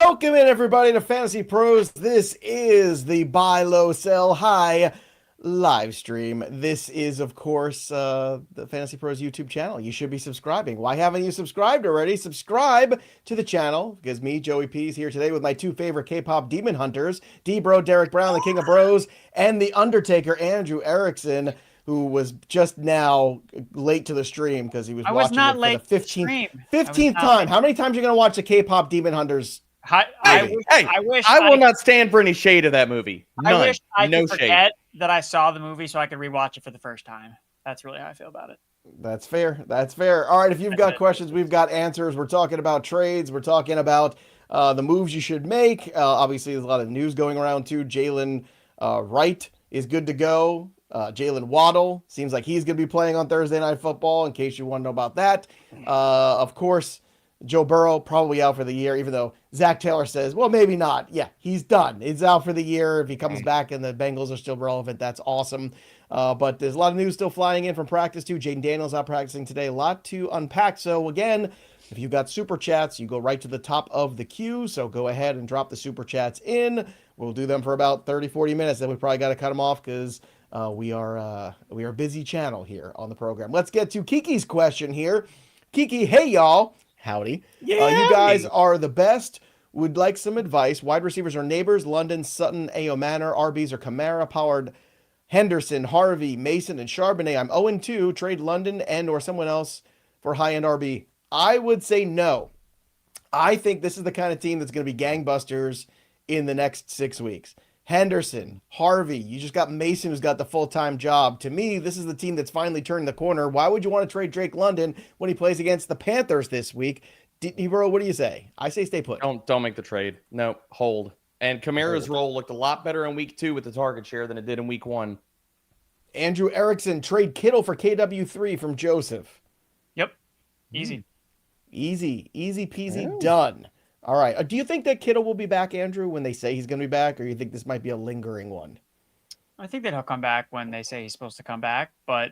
Welcome in, everybody, to Fantasy Pros. This is the Buy Low, Sell High live stream. This is, of course, the Fantasy Pros YouTube channel. You should be subscribing. Why haven't you subscribed already? Subscribe to the channel, because me, Joey P, is here today with my two favorite K-pop demon hunters, D-Bro, Derek Brown, the King of Bros, and the Undertaker, Andrew Erickson, who was just now late to the stream because he was watching it for the 15th time. How many times are you going to watch the K-pop demon hunters? I wish I will not stand for any shade of that movie. None. I wish I no could forget that I saw the movie so I could rewatch it for the first time. That's really how I feel about it. That's fair. That's fair. All right, if you've got questions, we've got answers. We're talking about trades. We're talking about the moves you should make. Obviously, there's a lot of news going around, too. Jalen Wright is good to go. Jalen Waddle seems like he's going to be playing on Thursday Night Football, in case you want to know about that. Of course, Joe Burrow probably out for the year, even though Zach Taylor says, well, maybe not. Yeah, he's done. He's out for the year. If he comes back and the Bengals are still relevant, that's awesome. But there's a lot of news still flying in from practice, too. Jaden Daniels out practicing today. A lot to unpack. So, again, if you've got super chats, you go right to the top of the queue. So go ahead and drop the super chats in. We'll do them for about 30, 40 minutes. Then we probably got to cut them off because we are a busy channel here on the program. Let's get to Kiki's question here. Kiki, hey, y'all. Howdy. Yeah, you guys are the best. Would like some advice. Wide receivers are Neighbors, London, Sutton, A.O. Manor. RBs are Kamara, Pollard, Henderson, Harvey, Mason, and Charbonnet. I'm 0-2. Trade London and or someone else for high-end RB. I would say no. I think this is the kind of team that's going to be gangbusters in the next 6 weeks. Henderson, Harvey, you just got Mason who's got the full-time job. To me, this is the team that's finally turned the corner. Why would you want to trade Drake London when he plays against the Panthers this week? Bro, what do you say? I say stay put. Don't make the trade. No, hold. And Kamara's role looked a lot better in week 2 with the target share than it did in week 1. Andrew Erickson, trade Kittle for KW3 from Joseph. Yep. Easy. Easy peasy, done. All right. Do you think that Kittle will be back, Andrew, when they say he's going to be back, or you think this might be a lingering one? I think that he'll come back when they say he's supposed to come back, but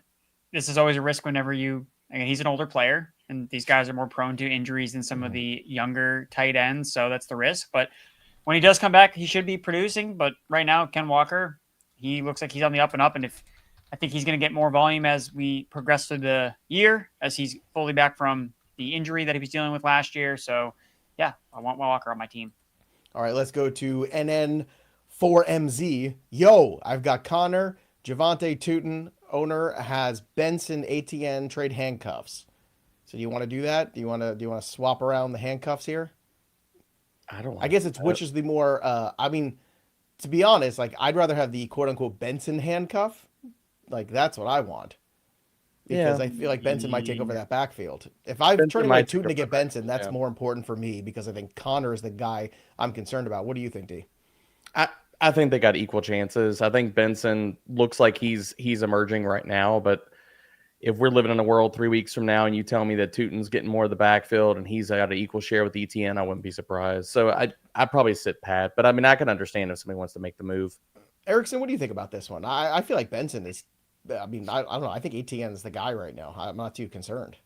this is always a risk whenever he's an older player, and these guys are more prone to injuries than some of the younger tight ends, so that's the risk. But when he does come back, he should be producing. But right now, Ken Walker, he looks like he's on the up and up, and I think he's going to get more volume as we progress through the year, as he's fully back from the injury that he was dealing with last year. So, yeah, I want Walker on my team. All right, let's go to NN4MZ. Yo, I've got Connor, Javante Tootin. Owner has Benson ATN trade handcuffs. So do you want to do that? Do you want to swap around the handcuffs here? I guess it's which is the more. To be honest, like I'd rather have the quote unquote Benson handcuff. Like that's what I want. Because I feel like Benson might take over that backfield. If I'm turning my Tootin to get Benson, that's more important for me because I think Connor is the guy I'm concerned about. What do you think, D? I think they got equal chances. I think Benson looks like he's emerging right now, but if we're living in a world 3 weeks from now and you tell me that Tootin's getting more of the backfield and he's got an equal share with ETN, I wouldn't be surprised. So I'd probably sit pat, but I mean, I can understand if somebody wants to make the move. Erickson, what do you think about this one? I feel like Benson is, I don't know. I think ETN is the guy right now. I'm not too concerned.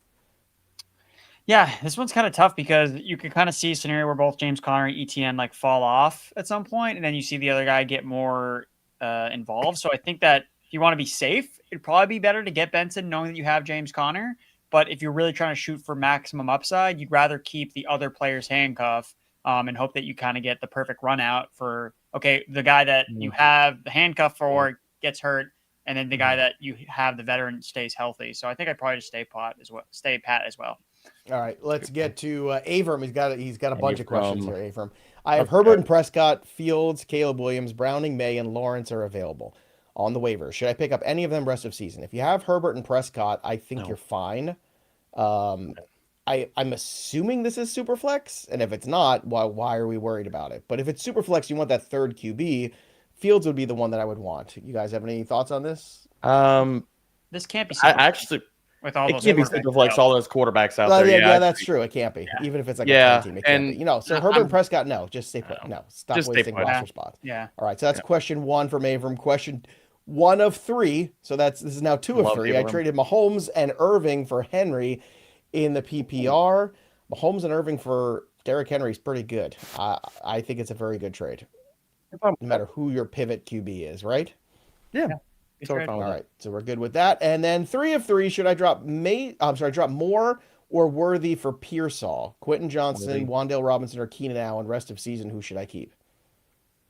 Yeah, this one's kind of tough because you can kind of see a scenario where both James Conner and ETN like fall off at some point, and then you see the other guy get more involved. So I think that if you want to be safe, it'd probably be better to get Benson knowing that you have James Conner. But if you're really trying to shoot for maximum upside, you'd rather keep the other player's handcuff and hope that you kind of get the perfect run out for, okay, the guy that you have the handcuff for gets hurt, and then the guy that you have the veteran stays healthy. So I think I'd probably just stay pat as well. All right, let's get to Avram. He's got a bunch of questions here, Avram. I have Herbert and Prescott, Fields, Caleb Williams, Browning, May, and Lawrence are available on the waivers. Should I pick up any of them rest of season? If you have Herbert and Prescott, I think you're fine. I'm assuming this is Superflex, and if it's not, why are we worried about it? But if it's Superflex, you want that third QB, Fields would be the one that I would want. You guys have any thoughts on this? This can't be Superflex. With all those Superflex, all those quarterbacks out there. Yeah, that's true. It can't be. Even if it's like a team, it can't be. So Herbert and Prescott, no. Just stay put. No. Stop wasting roster spots. Yeah. All right, so that's question 1 from Avram. Question 1 of 3. So this is now 2 of 3. I traded Mahomes and Irving for Henry in the PPR. Mahomes and Irving for Derrick Henry's pretty good. I think it's a very good trade, no matter who your pivot QB is, right? Yeah. Good So we're trade. fine with All that. right, so we're good with that. And then 3 of 3. Should I drop drop Moore or Worthy for Pearsall? Quentin Johnson, Wan'Dale Robinson, or Keenan Allen? Rest of season, who should I keep?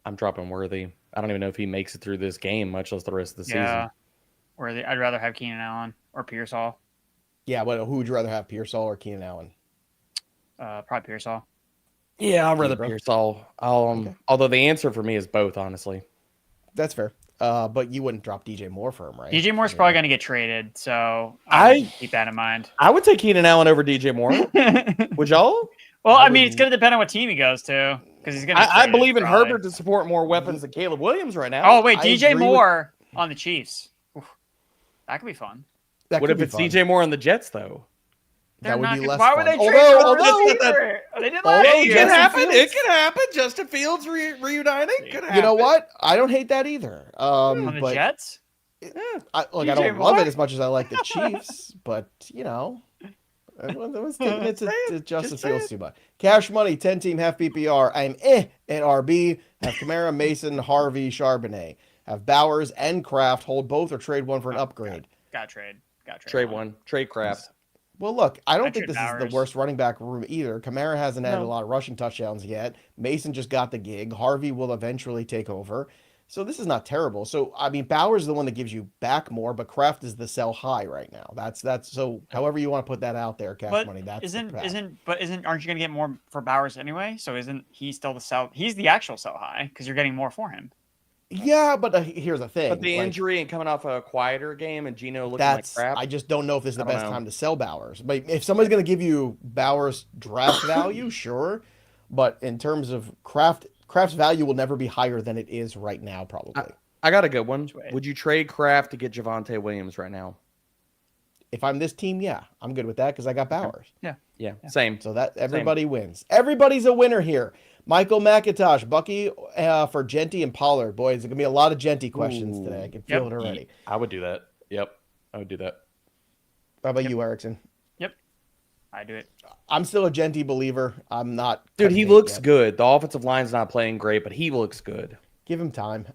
I'm dropping Worthy. I don't even know if he makes it through this game, much less the rest of the Yeah. season. I'd rather have Keenan Allen or Pearsall. Yeah, but who would you rather have, Pearsall or Keenan Allen? Probably Pearsall. Yeah, I'd rather bro. Pearsall. Okay. Although the answer for me is both, honestly. That's fair. But you wouldn't drop DJ Moore for him, right? DJ Moore's probably going to get traded, so I- keep that in mind. I would take Keenan Allen over DJ Moore. Would y'all? Well, I I mean, would- it's going to depend on what team he goes to, because he's going to. I believe in Herbert to support more weapons than Caleb Williams right now. Oh wait, I DJ agree Moore on the Chiefs. Oof. That could be fun. That What could if be it's fun. DJ Moore on the Jets, though? They're That would not be good- less Why fun. would they trade Although- for although- receiver? They did although last Justin year. Fields- It can happen. Justin Fields reuniting. Could happen. You know what? I don't hate that either. On the But Jets? I DJ don't love Moore? it as much as I like the Chiefs, but everyone's taking it to Justin just Fields saying. too much. Cash money, 10-team half PPR. I'm at RB. Have Kamara, Mason, Harvey, Charbonnet. Have Bowers and Kraft. Hold both or trade one for an upgrade. Got trade. Trade one. Trade Kraft. Well, look, I don't I'd think trade this is Bowers. the worst running back room either. Kamara hasn't had a No. lot of rushing touchdowns yet. Mason just got the gig. Harvey will eventually take over. So this is not terrible. So, I mean, Bowers is the one that gives you back more, but Kraft is the sell high right now. That's so however you want to put that out there, cash But money. That's aren't the path. you going to get more for Bowers anyway? So isn't he still the sell? He's the actual sell high because you're getting more for him. Yeah, but here's the thing. But the like, injury and coming off a quieter game and Gino looking like that's crap. I just don't know if this is the I don't best know. time to sell Bowers. But if somebody's going to give you Bowers draft value, sure. But in terms of Kraft's value will never be higher than it is right now, probably. I got a good one. Trade. Would you trade Kraft to get Javonte Williams right now? If I'm this team, yeah, I'm good with that because I got Bowers. Yeah. Same. So that everybody wins. Everybody's a winner here. Michael McIntosh, Bucky for Genty and Pollard. Boy, there's going to be a lot of Genty questions today. I can feel it already. I would do that. Yep. I would do that. How about you, Erickson? I do it. I'm still a Genty believer. I'm not. Dude, he cutting bait looks yet. good. The offensive line's not playing great, but he looks good. Give him time.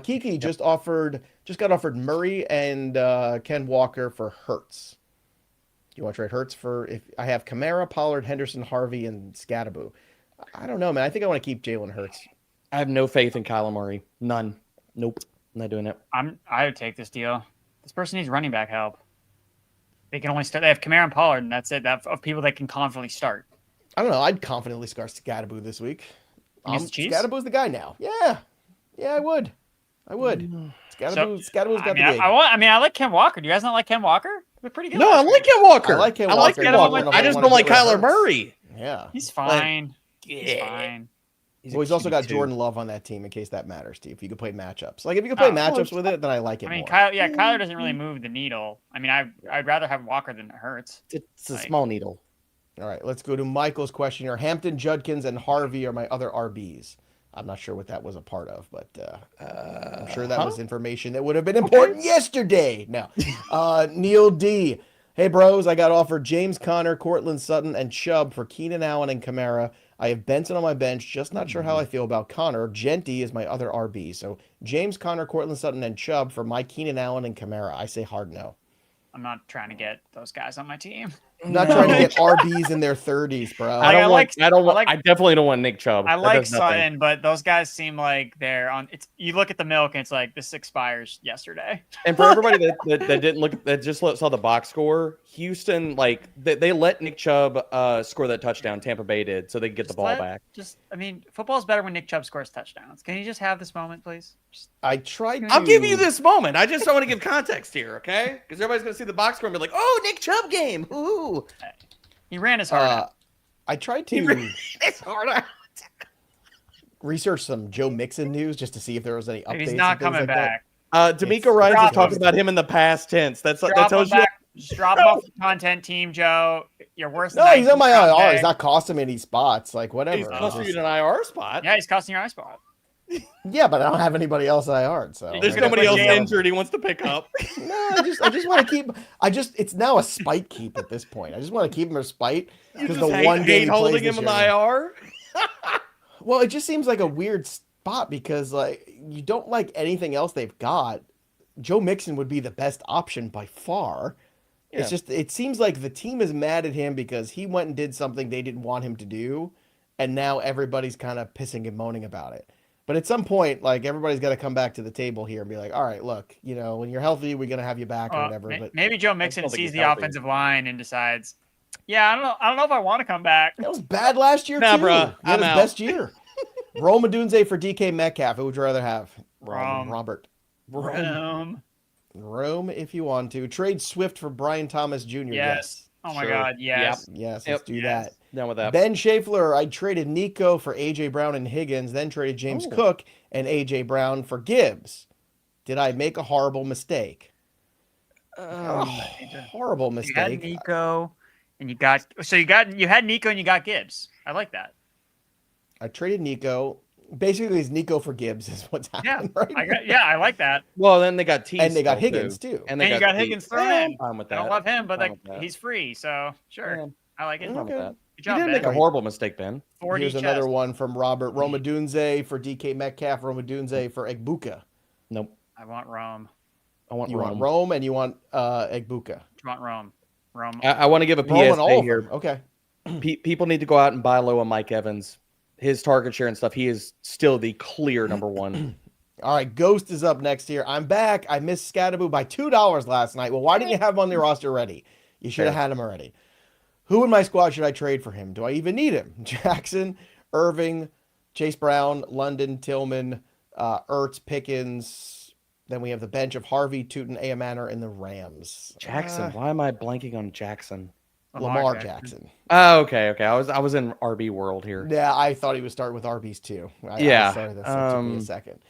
Kiki just got offered Murray and Ken Walker for Hurts. You want to trade Hurts for if I have Kamara, Pollard, Henderson, Harvey, and Scattaboo? I don't know, man. I think I want to keep Jalen Hurts. I have no faith in Kyler Murray. None. Nope. I'm not doing it. I would take this deal. This person needs running back help. They can only start. They have Kamara and Pollard, and that's it. That of people that can confidently start. I don't know. I'd confidently start Scattaboo this week. Against the Chiefs? Scattaboo's the guy now. Yeah, I would. Scattaboo's got the gig. I like Ken Walker. Do you guys not like Ken Walker? They're pretty good. No, I like Ken Walker. I like Ken I like Walker. Ken I Walker. don't I just wanna don't like get rid of Kyler Hurts. Murray. Yeah. He's fine. He's Yeah. fine. Well, he's also got Jordan Love on that team in case that matters, Steve. If you could play matchups. Like, if you could play matchups with it, then I like it I mean, more. Kyler doesn't really move the needle. I mean, I'd rather have Walker than Hurts. It's a Like- small needle. All right, let's go to Michael's question here. Hampton, Judkins, and Harvey are my other RBs. I'm not sure what that was a part of, but I'm sure that was information that would have been important yesterday. No. Neil D. Hey, bros, I got offered James Conner, Cortland Sutton, and Chubb for Keenan Allen and Kamara. I have Benson on my bench. Just not sure how I feel about Connor. Genty is my other RB. So James Conner, Cortland Sutton, and Chubb for my Keenan Allen and Kamara. I say hard no. I'm not trying to get those guys on my team. I'm not trying to get RBs in their 30s, bro. I definitely don't want Nick Chubb. I That like does nothing. Sutton, but those guys seem like they're on. It's you look at the milk and it's like this expires yesterday. And for everybody that didn't look, that just saw the box score, Houston, like they let Nick Chubb score that touchdown. Tampa Bay did, so they could get the ball back. I mean, football's better when Nick Chubb scores touchdowns. Can you just have this moment, please? I tried to... I'll give you this moment. I just don't want to give context here, okay? Because everybody's gonna see the box score and be like, "Oh, Nick Chubb game." Ooh. He ran his heart out. I tried to It's hard out. research some Joe Mixon news just to see if there was any updates. He's and not things coming like that. back. D'Amico Ryan's drop just talking him. about him in the past tense. That Drop tells him you. back. Just drop him off the content team, Joe. You're worse. No, than he's on my 19 IR. pick. He's not costing me any spots. Like, whatever. He's It's costing just- you an IR spot. Yeah, he's costing your eye spot. Yeah, but I don't have anybody else I IR'd, so There's You're gonna somebody put else Jalen- injured he wants to pick up. No, I just want to keep. It's now a spite keep at this point. I just want to keep him a spite because the one game he plays holding this him in year. the IR. Well, it just seems like a weird spot because like you don't like anything else they've got. Joe Mixon would be the best option by far. Yeah. It's just it seems like the team is mad at him because he went and did something they didn't want him to do, and now everybody's kind of pissing and moaning about it. But at some point, like everybody's got to come back to the table here and be like, all right, look, when you're healthy, we're gonna have you back or whatever. But maybe Joe Mixon don't think sees he's the healthy. offensive line and decides, yeah, I don't know if I want to come back. that was bad last year Nah, too. bruh, He had I'm his out. best year. Rome Odunze for DK Metcalf. Who would you rather have? Rome. Robert. Rome. Rome, if you want to. Trade Swift for Brian Thomas Jr. Yes. Oh my Sure. God. Yes. Yes, Yep. let's do Yes. that. Down with that. Ben Schaeffler, I traded Nico for A.J. Brown and Higgins, then traded James Oh. Cook and A.J. Brown for Gibbs. Did I make a horrible mistake? Horrible You had mistake. Nico, and you had Nico and you got Gibbs. I like that. I traded Nico. Basically, it's Nico for Gibbs is what's Yeah. happening right I like that. Well, then they got T. And they got still, Higgins, too. too. And you got Higgins thrown in. I'm with I that. don't love him, but Fine like with that. he's free, so sure. Yeah. I like it. I'm with Okay. that. Good You job, didn't make Ben. a horrible mistake, Ben. 40 Here's chest. another one from Robert. Roma Dunze for DK Metcalf. Roma Dunze for Egbuka. Nope. I want Rome. I want You Rome. want Rome and you want Egbuka. You want Rome. Rome. I want to give a Rome and all PSA of here. them. Okay. People need to go out and buy low on Mike Evans. His target share and stuff, he is still the clear number one. All right, Ghost is up next here. I'm back. I missed Scattaboo by $2 last night. Well, why didn't you have him on the roster already? You should have Fair. had him already. Who in my squad should I trade for him? Do I even need him? Jackson, Irving, Chase Brown, London, Tillman, Ertz, Pickens. Then we have the bench of Harvey, Tootin, Manor, and the Rams. Jackson. Why am I blanking on Jackson? Lamar Jackson. Oh, okay. I was in RB world here. Yeah, I thought he was starting with RBs too. Yeah, I started this. It took me a second.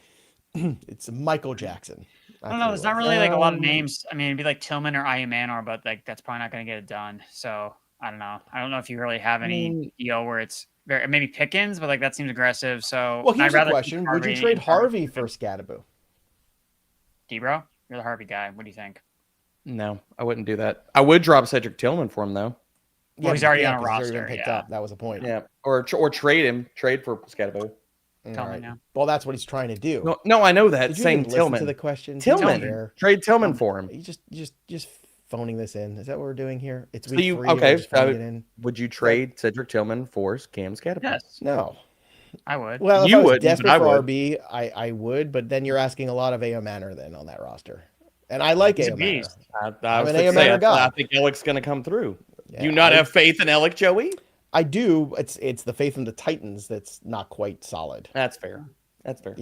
It's Michael Jackson. I don't know. There's not really like a lot of names. I mean, it'd be like Tillman or Manor, but like that's probably not going to get it done. So I don't know. I don't know if you really have any deal where it's very maybe Pickens, but like that seems aggressive. So Well, here's I'd rather the question: keep would you Harvey trade and Harvey for Scattaboo? D-Bro? You're the Harvey guy. What do you think? No, I wouldn't do that. I would drop Cedric Tillman for him though. Well, he's but already you on a can't 'cause he's already roster, been picked yeah. up. That was the point. Yeah, or trade him. Trade for Scatabo. All Tell me right. now. Well, that's what he's trying to do. No, I know that. Did you Saying even listen Tillman. to the question? Tillman. Trade Tillman for him. You just phoning this in. Is that what we're doing here? It's So week you 3. and we're okay? just phoning it in. Would you trade Cedric Tillman for Cam Scatabo? Yes, No. I would. Well, if You I was wouldn't, but desperate I for would. RB, I would, but then you're asking a lot of A.O. Manor then on that roster. And I like He's a A.O. Manor. beast. I I'm was an gonna A.M. say, I guy. think Alec's going to come through. Yeah, do you not I- have faith in Alec, Joey? I do. It's the faith in the Titans that's not quite solid. That's fair. That's fair.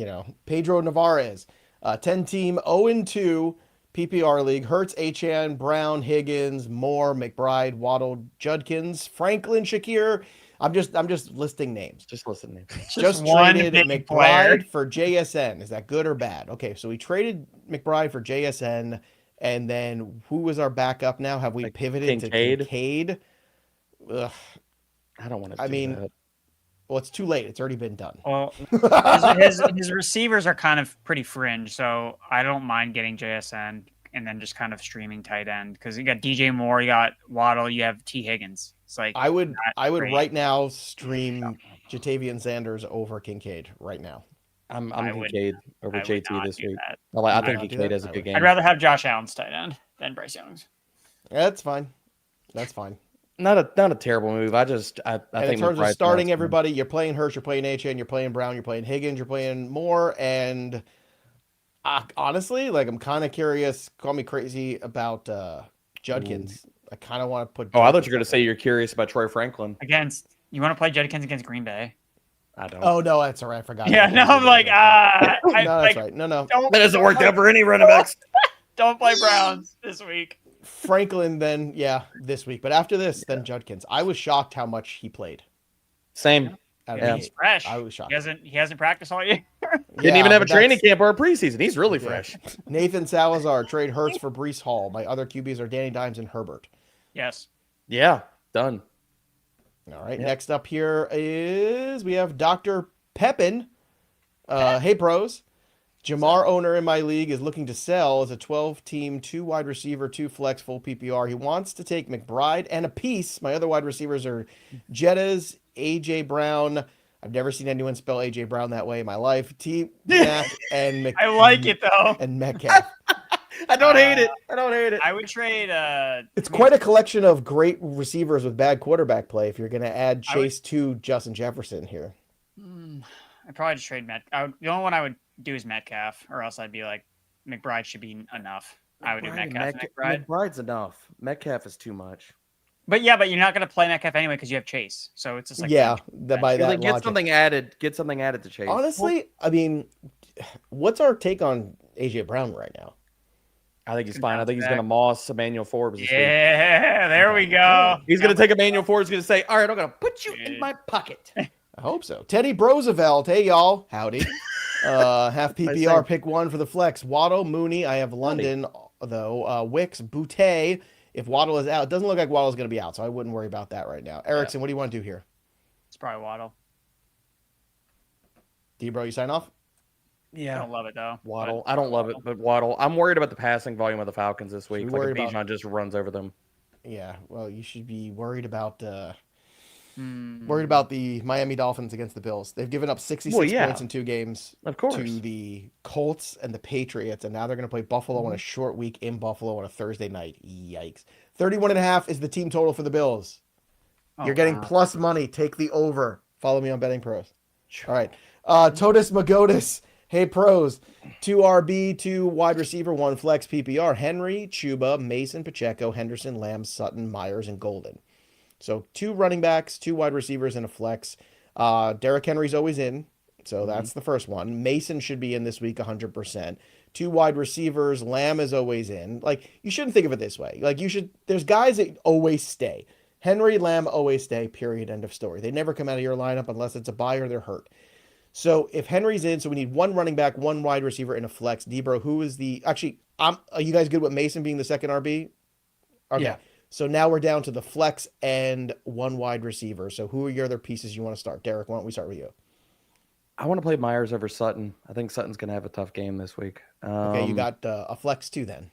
Pedro Navarez, 10-team 0-2 PPR league. Hurts, Achan, Brown, Higgins, Moore, McBride, Waddle, Judkins, Franklin, Shakir. I'm just listing names. Just listen. Man. Just one traded big player. McBride for JSN. Is that good or bad? Okay, so we traded McBride for JSN, and then who was our backup now? Have we Like pivoted Kincaid? to Kincaid? Ugh. I don't want to. I mean, well, it's too late. It's already been done. Well, his receivers are kind of pretty fringe, so I don't mind getting JSN and then just kind of streaming tight end because you got DJ Moore, you got Waddle, you have T Higgins. It's like I would great. right now stream Jatavian Sanders over Kincaid right now. I'm I would- Kincaid over I would JT not this do week. that. I I think don't do Kincaid that. has a I good would. game. I'd rather have Josh Allen's tight end than Bryce Young's. That's fine. That's fine. Not a terrible move. I think And in terms of McBride's starting nice. everybody, you're playing Hurst, you're playing HN, you're playing Brown, you're playing Higgins, you're playing Moore, and honestly, like I'm kind of curious. Call me crazy about Judkins. I kind of want to put. Oh, I thought Judkins you were going to up say you're curious about Troy Franklin. You want to play Judkins against Green Bay? I don't. there. Oh no, that's all right. I forgot. Yeah, about no, I'm like, that. No, that's right. No. That doesn't work out for any running backs. Don't play Browns this week. Franklin, then this week, but after this, then Judkins. I was shocked how much he played. Same. Out of Yeah. the He's gate. fresh. I was shocked. He hasn't practiced all year. Didn't Yeah, even have a but training that's- camp or a preseason. He's really Yeah. fresh. Nathan Salazar, trade Hurts for Breece Hall. My other QBs are Danny Dimes and Herbert. Yes. Yeah, done. All right. Yeah. Next up here is we have Dr. Pepin. Hey, pros. Jamar owner in my league is looking to sell as a 12-team, 2 wide receiver, 2 flex, full PPR. He wants to take McBride and a piece. My other wide receivers are Jettas, AJ Brown. I've never seen anyone spell AJ Brown that way in my life. T Mac and I like it though. and Metcalf. I don't hate it. I don't hate it. I would trade. It's quite a collection of great receivers with bad quarterback play. If you're going to add Chase to Justin Jefferson here, I'd probably just trade the only one I would do is Metcalf, or else I'd be like, McBride should be enough. I would do Metcalf. McBride. McBride's enough. Metcalf is too much. But you're not going to play Metcalf anyway because you have Chase. So it's just like by that get logic. something added. Get something added to Chase. Honestly, I mean, what's our take on AJ Brown right now? I think he's fine. I think he's going to moss Emmanuel Forbes this week. Yeah, there we go. He's going to take Emmanuel Forbes. He's going to say, all right, I'm going to put you in my pocket. I hope so. Teddy Brosevelt. Hey, y'all. Howdy. Half PPR, pick one for the flex. Waddle, Mooney. I have London, though. Wicks, Boutte. If Waddle is out, it doesn't look like Waddle's going to be out, so I wouldn't worry about that right now. Erickson, what do you want to do here? It's probably Waddle. D-Bro, you sign off? Yeah. I don't love it, though. Waddle. I don't love it, but Waddle. I'm worried about the passing volume of the Falcons this week. Like if Bijan just runs over them. Yeah, well, you should be worried about the Miami Dolphins against the Bills. They've given up 66 points in 2 games to the Colts and the Patriots, and now they're going to play Buffalo on a short week in Buffalo on a Thursday night. Yikes. 31.5 is the team total for the Bills. You're getting plus money. Take the over. Follow me on Betting Pros. All right. Totus Magotis. Hey, pros. 2 RB, 2 wide receiver, 1 flex PPR. Henry, Chuba, Mason, Pacheco, Henderson, Lamb, Sutton, Meyers, and Golden. So 2 running backs, 2 wide receivers, and a flex. Derrick Henry's always in, so that's the first one. Mason should be in this week 100%. 2 wide receivers, Lamb is always in. Like, you shouldn't think of it this way. Like, there's guys that always stay. Henry, Lamb always stay, period, end of story. They never come out of your lineup unless it's a buy or they're hurt. So if Henry's in, so we need 1 running back, 1 wide receiver, and a flex. Debro, who is the... Actually, are you guys good with Mason being the second RB? Okay. Yeah. So now we're down to the flex and 1 wide receiver. So who are your other pieces you want to start? Derek, why don't we start with you? I want to play Meyers over Sutton. I think Sutton's going to have a tough game this week. Okay, you got a flex too then.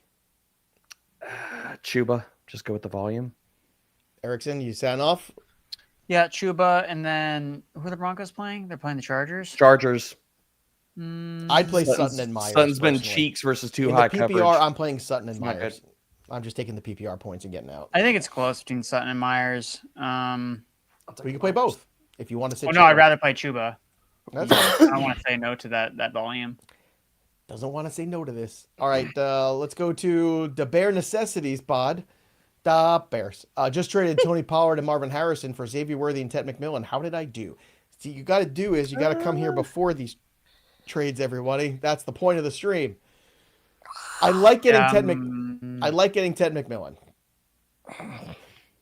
Chuba. Just go with the volume. Erickson, you sign off? Yeah, Chuba, and then who are the Broncos playing? They're playing the Chargers. I'd play Sutton and Meyers. Sutton's been cheeks versus too high PPR, coverage. I'm playing Sutton and Meyers. I'm just taking the PPR points and getting out. I think it's close between Sutton and Myers. We can play both if you want to sit. Oh no, I'd rather play Chuba. That's fine. I don't want to say no to that volume. Doesn't want to say no to this. All right, let's go to the Bear Necessities pod. The Bears. Just traded Tony Pollard and Marvin Harrison for Xavier Worthy and Ted McMillan. How did I do? See, you got to do is you got to come here before these trades, everybody. That's the point of the stream. I like getting I like getting Ted McMillan.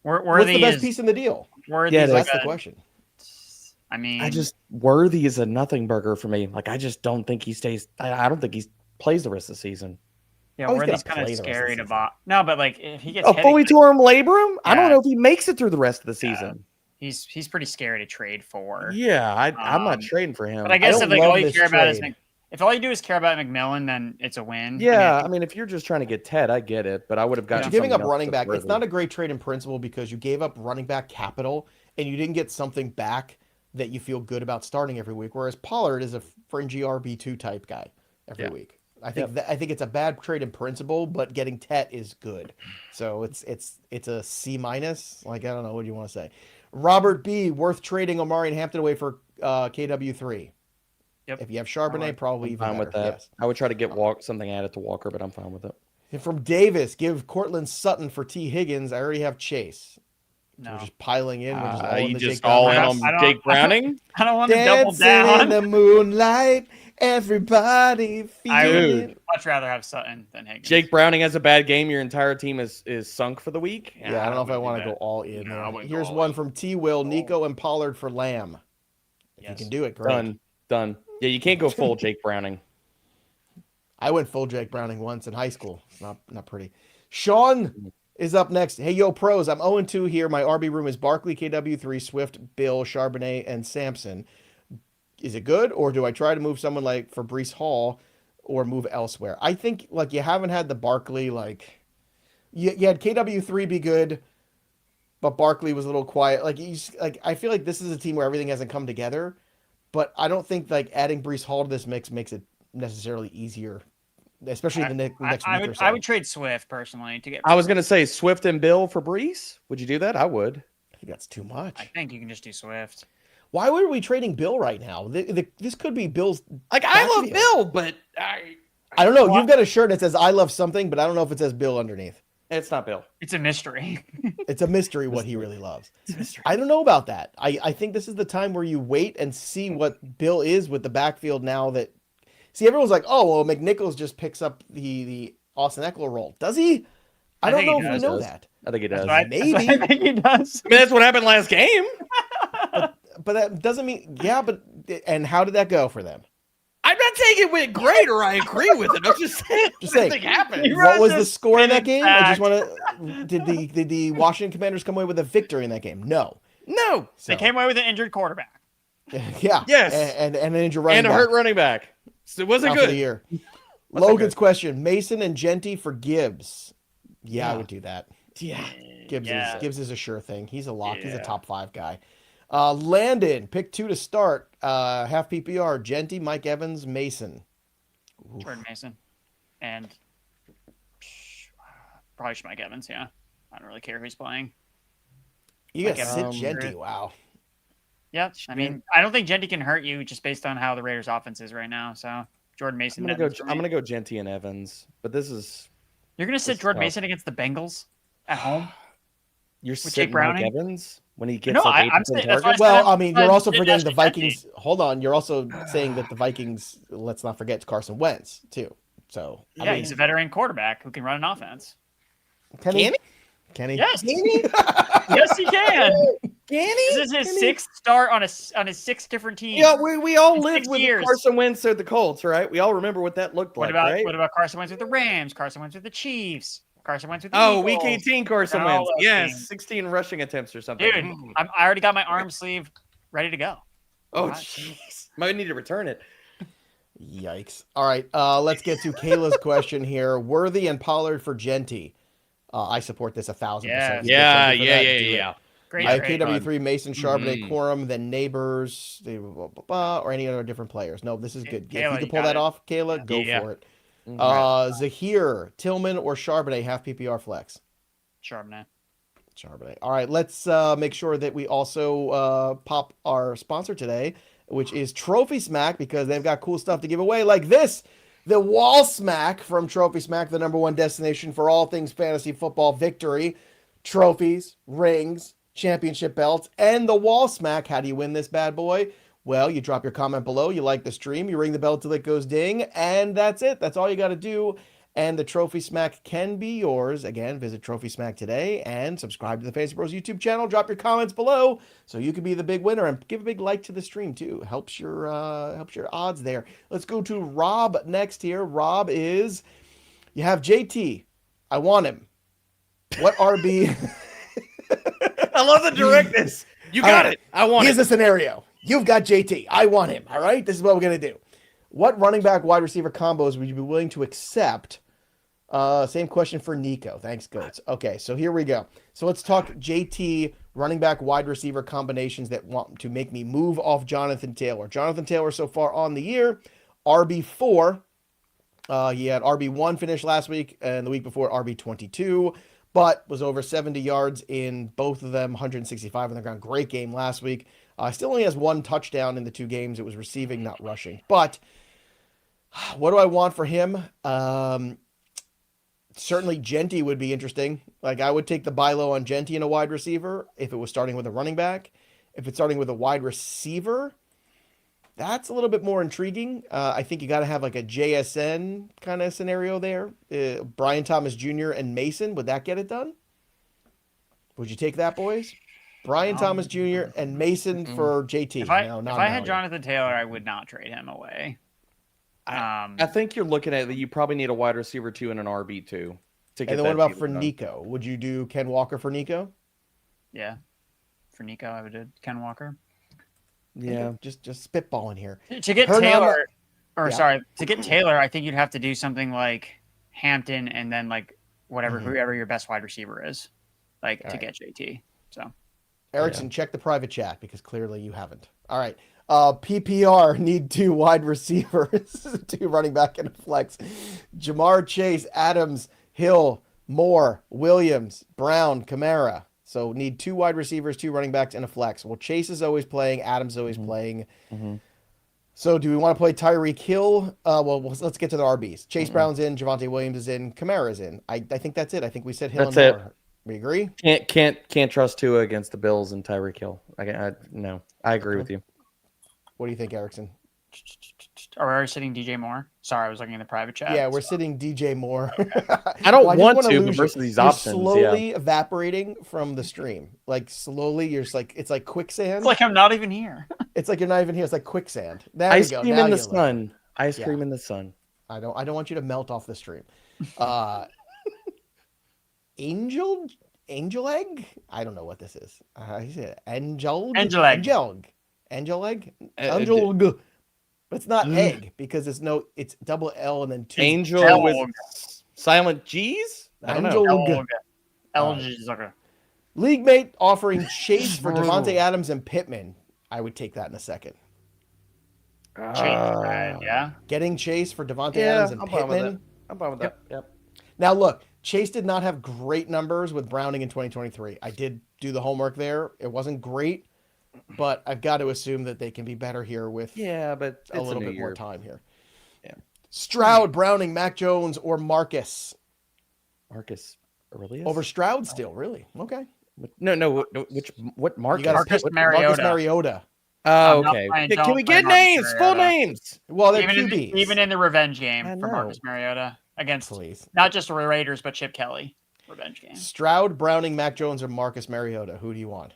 What's the best piece in the deal? That's the question. I mean, Worthy is a nothing burger for me. Like, I just don't think he stays. I don't think he plays the rest of the season. Yeah, Worthy's kind of scary to buy. No, but like if he gets a fully torn labrum, I don't know if he makes it through the rest of the season. He's pretty scary to trade for. Yeah, I'm not trading for him. But I guess if all you care about is if all you do is care about McMillan, then it's a win. Yeah, I mean, if you're just trying to get Ted, I get it. But I would have gotten. You're giving up running back. It's not a great trade in principle because you gave up running back capital and you didn't get something back that you feel good about starting every week. Whereas Pollard is a fringy RB2 type guy every week. I think it's a bad trade in principle, but getting Tet is good. So it's a C minus. Like, I don't know, what do you want to say? Robert B, worth trading Omari and Hampton away for KW3. Yep. If you have Charbonnet, probably even better. With that. Yes. I would try to get something added to Walker, but I'm fine with it. And from Davis, give Cortland Sutton for T. Higgins. I already have Chase. No. We're just piling in. We're just all in on Jake Browning? I don't want to double down. In the moonlight, everybody feeling. I would much rather have Sutton than Higgins. Jake Browning has a bad game. Your entire team is sunk for the week. Yeah, I don't know if I want to go all in. No, here's one from T. Will, Nico and Pollard for Lamb. If you can do it, great. Done. Yeah, you can't go full Jake Browning. I went full Jake Browning once in high school. It's not pretty. Sean is up next. Hey, yo, pros. I'm 0-2 here. My RB room is Barkley, KW3, Swift, Bill, Charbonnet, and Sampson. is it good, or do I try to move someone like for Breece Hall or move elsewhere? I think like you haven't had the Barkley, like you had KW3 be good, but Barkley was a little quiet. Like I feel like this is a team where everything hasn't come together, but I don't think like adding Breece Hall to this mix makes it necessarily easier, especially the next week or so. I would trade Swift personally to get. I was going to say Swift and Bill for Breece. Would you do that? I would. I think that's too much. I think you can just do Swift. Why are we trading Bill right now? This could be Bill's. Like, I love Bill, but I don't know. You've got a shirt that says "I love something," but I don't know if it says Bill underneath. It's not Bill. It's a mystery. It's a mystery what he really loves. It's a mystery. I don't know about that. I think this is the time where you wait and see what Bill is with the backfield now that. See, everyone's like, "Oh, well, McNichols just picks up the Austin Eckler role." Does he? I don't know if we know that. I think he does. Maybe. I think he does. I mean, that's what happened last game. But that doesn't mean, and how did that go for them? I'm not saying it went great or I agree with it. I'm just saying saying, happened. What was the score in that game? I just want to. Did the Washington Commanders come away with a victory in that game? No. No. They came away with an injured quarterback. Yeah. Yes. And an injured running back. And a hurt running back. So it wasn't good. For the year. Logan's question: Mason and Genty for Gibbs. Yeah, I would do that. Yeah. Gibbs is a sure thing. He's a lock. He's a top 5 guy. Landon, pick 2 to start. Half PPR. Genty, Mike Evans, Mason. Oof. Jordan Mason. And probably Mike Evans, yeah. I don't really care who's playing. You got to sit Genty. Wow. Yeah, I mean, I don't think Genty can hurt you just based on how the Raiders' offense is right now. So Jordan Mason. I'm gonna go Genty and Evans, but this is. You're gonna sit Jordan Mason against the Bengals at home. You're sitting Mike Evans when he gets no, like 8% target. Well, I mean, you're also forgetting the Vikings. Hold on, you're also saying that the Vikings. Let's not forget Carson Wentz too. So yeah, he's a veteran quarterback who can run an offense. Can he? Yes. Yes, he can. This is his 6th start on his 6 different teams. Yeah, we all lived with years. Carson Wentz at the Colts, right? We all remember what that looked like, right? What about Carson Wentz with the Rams? Carson Wentz with the Chiefs? Carson Wentz with the Eagles? Week 18 Carson Wentz. Yes, 16 rushing attempts or something. Dude, I already got my arm sleeve ready to go. Oh, jeez. Might need to return it. Yikes. All right, let's get to Kayla's question here. Worthy and Pollard for Genty. I support this 1,000%. Yeah. Great. KW3, Mason, Charbonnet, Quorum, then Neighbors, or any other different players. No, this is good. If you can pull that off, Kayla, go for it. Zahir, Tillman, or Charbonnet, half PPR flex? Charbonnet. All right, let's make sure that we also pop our sponsor today, which is Trophy Smack, because they've got cool stuff to give away like this. The Wall Smack from Trophy Smack, the #1 destination for all things fantasy football victory. Trophies, rings, championship belts, and the Wall Smack. How do you win this bad boy? Well, you drop your comment below, you like the stream, you ring the bell till it goes ding, and that's it. That's all you got to do. And the Trophy Smack can be yours. Again, visit Trophy Smack today and subscribe to the FantasyPros YouTube channel. Drop your comments below so you can be the big winner, and give a big like to the stream too. Helps your odds there. Let's go to Rob next here. Rob is, you have JT. I want him. What RB? I love the directness. You got it. I want Here's the scenario. You've got JT. I want him. All right. This is what we're going to do. What running back wide receiver combos would you be willing to accept? Same question for Nico. Thanks, Goats. Okay, so here we go. So let's talk JT running back wide receiver combinations that want to make me move off Jonathan Taylor. Jonathan Taylor so far on the year, RB4. He had RB1 finish last week, and the week before RB22, but was over 70 yards in both of them, 165 on the ground. Great game last week. Still only has 1 touchdown in the 2 games. It was receiving, not rushing. But what do I want for him? Certainly Genty would be interesting. Like, I would take the buy low on Genty in a wide receiver if it was starting with a running back. If it's starting with a wide receiver, that's a little bit more intriguing. I think you got to have like a JSN kind of scenario there. Brian Thomas Jr. and Mason, would that get it done? Would you take that, boys? Brian Thomas Jr. and Mason for JT. If I had Jonathan Taylor, I would not trade him away. I think you're looking at that. You probably need a wide receiver 2 and an RB2 to get. And then what about for Nico? Would you do Ken Walker for Nico? Yeah, for Nico, I would do Ken Walker. Yeah. Just spitballing here. To get Hernan- Taylor, Yeah. to get Taylor, I think you'd have to do something like Hampton and then like whoever your best wide receiver is, like All to right. get JT. So Erickson, check the private chat because clearly you haven't. All right. PPR need 2 wide receivers, 2 running back and a flex. Jamar Chase, Adams, Hill, Moore, Williams, Brown, Kamara. So need 2 wide receivers, 2 running backs, and a flex. Well, Chase is always playing. Adams is always playing. So do we want to play Tyreek Hill? Well, let's get to the RBs. Chase Brown's in. Javonte Williams is in. Kamara's in. I think that's it. I think we said Hill That's and it. Moore. We agree? Can't trust Tua against the Bills and Tyreek Hill. No, I agree with you. What do you think, Erickson? are we already sitting DJ Moore? Sorry, I was looking in the private chat. Yeah, we're sitting DJ Moore. I don't Well, just want wanna to, lose but you. versus these You're options, slowly evaporating from the stream. Like slowly, you're just like it's like quicksand. It's like I'm not even here. It's like you're not even here. It's like quicksand. There Ice we go. cream Now in the you're sun. Ice Yeah. cream in the sun. I don't want you to melt off the stream. Angel egg? I don't know what this is. I said angel egg. Angel egg. Angel. But it's not Mm. egg because it's double L and then 2. Angel Elg. with silent G's? I don't know. Angel. LG. League mate offering Chase for Brutal. Devontae Adams and Pittman. I would take that in a second. Yeah. Getting Chase for Devontae Yeah, Adams and I'm fine with Pittman. that. I'm fine with that. Yep. Now look, Chase did not have great numbers with Browning in 2023. I did do the homework there. It wasn't great, but I've got to assume that they can be better here with Yeah, but a little new bit more year. time here. Yeah. Stroud, Browning, Mac Jones, or Marcus? Marcus Aurelius? Over Stroud still, really? Okay. No. What You Marcus? got Marcus Marcus Mariota. Mariota. Oh, I'm not okay. playing- Can don't we play get Marcus names? Full Mariota. names. Well, they're Even QBs. in the revenge game I for know. Marcus Mariota against Please. not just the Raiders but Chip Kelly. Revenge game. Stroud, Browning, Mac Jones, or Marcus Mariota? Who do you want?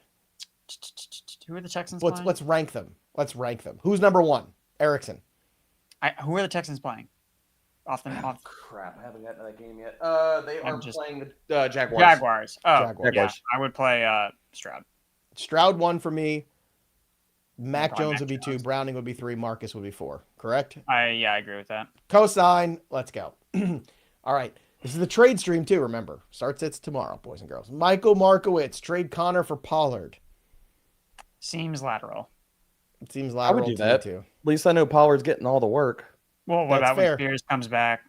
Who are the Texans Let's playing? let's rank them. Let's rank them. Who's number 1? Erickson. Who are the Texans playing? Off. Crap, I haven't gotten to that game yet. They are playing the Jaguars. Jaguars. Oh, Jaguars. yeah. I would play Stroud. Stroud 1 for me. Mac Probably Jones Mac would be 2. Jones. Browning would be 3. Marcus would be 4. Correct? I agree with that. Cosign. Let's go. All right. This is the trade stream too, remember. Starts tomorrow, boys and girls. Michael Markowitz. Trade Connor for Pollard. Seems lateral. It seems I would lateral do to me that. too. At least I know Pollard's getting all the work. Well, what That's about fair. when Spears comes back?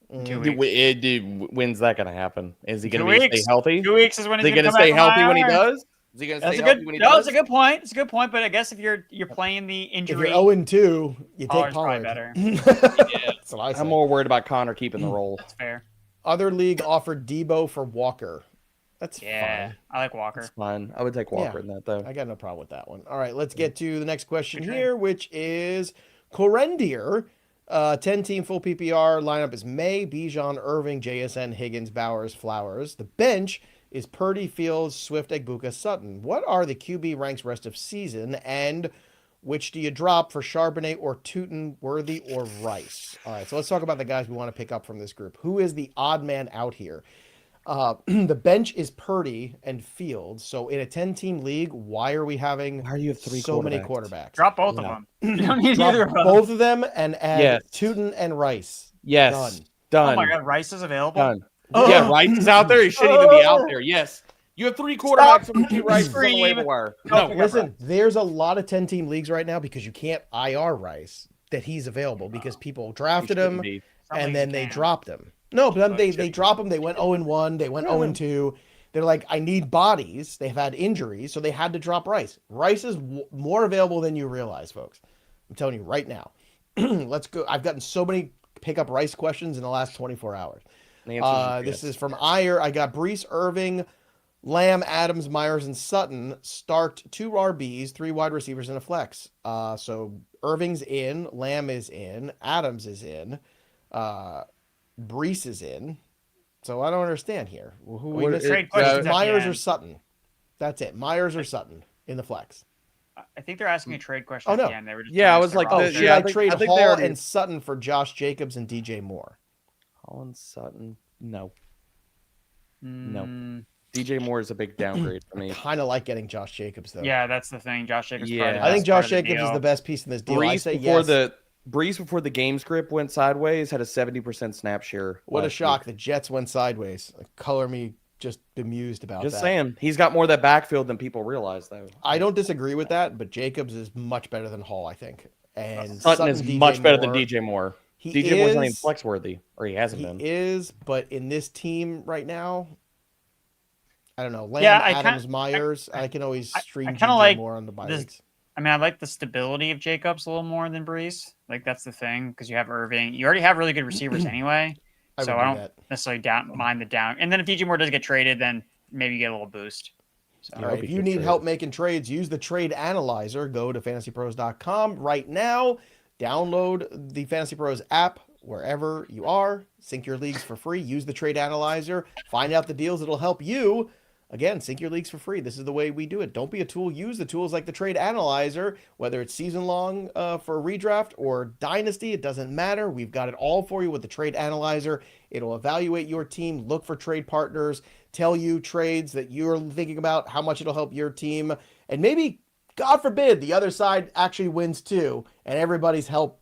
In 2 Dude, weeks. when's that going to happen? Is he going 2 to be weeks. stay healthy? 2 weeks is when Is he he's going to come stay back from healthy when he IR. does? Is he going to That's stay a healthy good. when he No, does? it's a good point. It's a good point. But I guess if you're playing the If injury, you're 0-2, you take Pollard's Pollard. probably better. That's what I say. I'm more worried about Connor keeping the role. That's fair. Other league offered Debo for Walker. That's Yeah, fine. I like Walker. It's fine. I would take Walker in that, though. I got no problem with that one. All right, let's get to the next question Good trade. here, which is Corendier. 10-team full PPR lineup is May, Bijan, Irving, JSN, Higgins, Bowers, Flowers. The bench is Purdy, Fields, Swift, Egbuka, Sutton. What are the QB ranks rest of season, and which do you drop for Charbonnet or Tootin, Worthy, or Rice? All right, so let's talk about the guys we want to pick up from this group. Who is the odd man out here? The bench is Purdy and Fields. So in a 10-team league, why are we having Why do you have 3 so many quarterbacks? quarterbacks? Drop both Yeah. of them. You don't need Drop either of them. both of them and add Yes. Tootin and Rice. Yes. Oh Done. my God, Rice is available. Done. Oh. Yeah, Rice is out there. He shouldn't even be out there. Yes. You have 3 quarterbacks and 3 Rice is on the waiver wire. Don't No, pick up Listen, there's a lot of 10-team leagues right now because you can't IR Rice that he's available because people drafted him and then they dropped him. No, but then they drop him. They went 0-1. They went 0-2. They're like, I need bodies. They've had injuries, so they had to drop Rice. Rice is more available than you realize, folks. I'm telling you right now. Let's go. I've gotten so many pickup Rice questions in the last 24 hours. This is from Iyer. I got Breece, Irving, Lamb, Adams, Meyers, and Sutton. Start 2 RBs, 3 wide receivers, and a flex. So Irving's in, Lamb is in, Adams is in, Breece is in. So I don't understand here. Who we missing? Trade questions at the Meyers or end. Sutton? That's it. Myers or Sutton in the flex. I think they're asking a trade question Oh, at no. the end. They were just Yeah, trying I to was start like, off Oh, there. should yeah, I I think- trade I think they Hall already- and Sutton for Josh Jacobs and DJ Moore? Colin Sutton. No. Mm, DJ Moore is a big downgrade for me. Kind of like getting Josh Jacobs though. Yeah, that's the thing. Josh Jacobs. Yeah. Probably the I think best part Josh of the Jacobs is deal. the best piece in this deal. I say Breece before the game script went sideways had a 70% snap share. What a last shock! week. The Jets went sideways. Color me just bemused about Just that. saying, he's got more of that backfield than people realize, though. I don't disagree with that, but Jacobs is much better than Hall, I think. And Sutton is DJ much better than Moore, DJ Moore. He DJ Moore's not even is- flex worthy, or he hasn't been. He is, but in this team right now, I don't know. Lamb, Yeah, Adams, Myers. I can always stream kinda DJ like Moore on the bye this- weeks. I mean, I like the stability of Jacobs a little more than Breece. Like that's the thing because you have Irving. You already have really good receivers anyway, I so would I do don't that. necessarily mind the down. And then if DJ Moore does get traded, then maybe you get a little boost. So, All right, if you need help making trades, use the trade analyzer. Go to fantasypros.com right now. Download the Fantasy Pros app wherever you are. Sync your leagues for free. Use the trade analyzer. Find out the deals that'll help you. Again, sync your leagues for free. This is the way we do it. Don't be a tool. Use the tools like the trade analyzer, whether it's season long for a redraft or dynasty. It doesn't matter. We've got it all for you with the trade analyzer. It'll evaluate your team, look for trade partners, tell you trades that you're thinking about, how much it'll help your team, and maybe, God forbid, the other side actually wins too, and everybody's help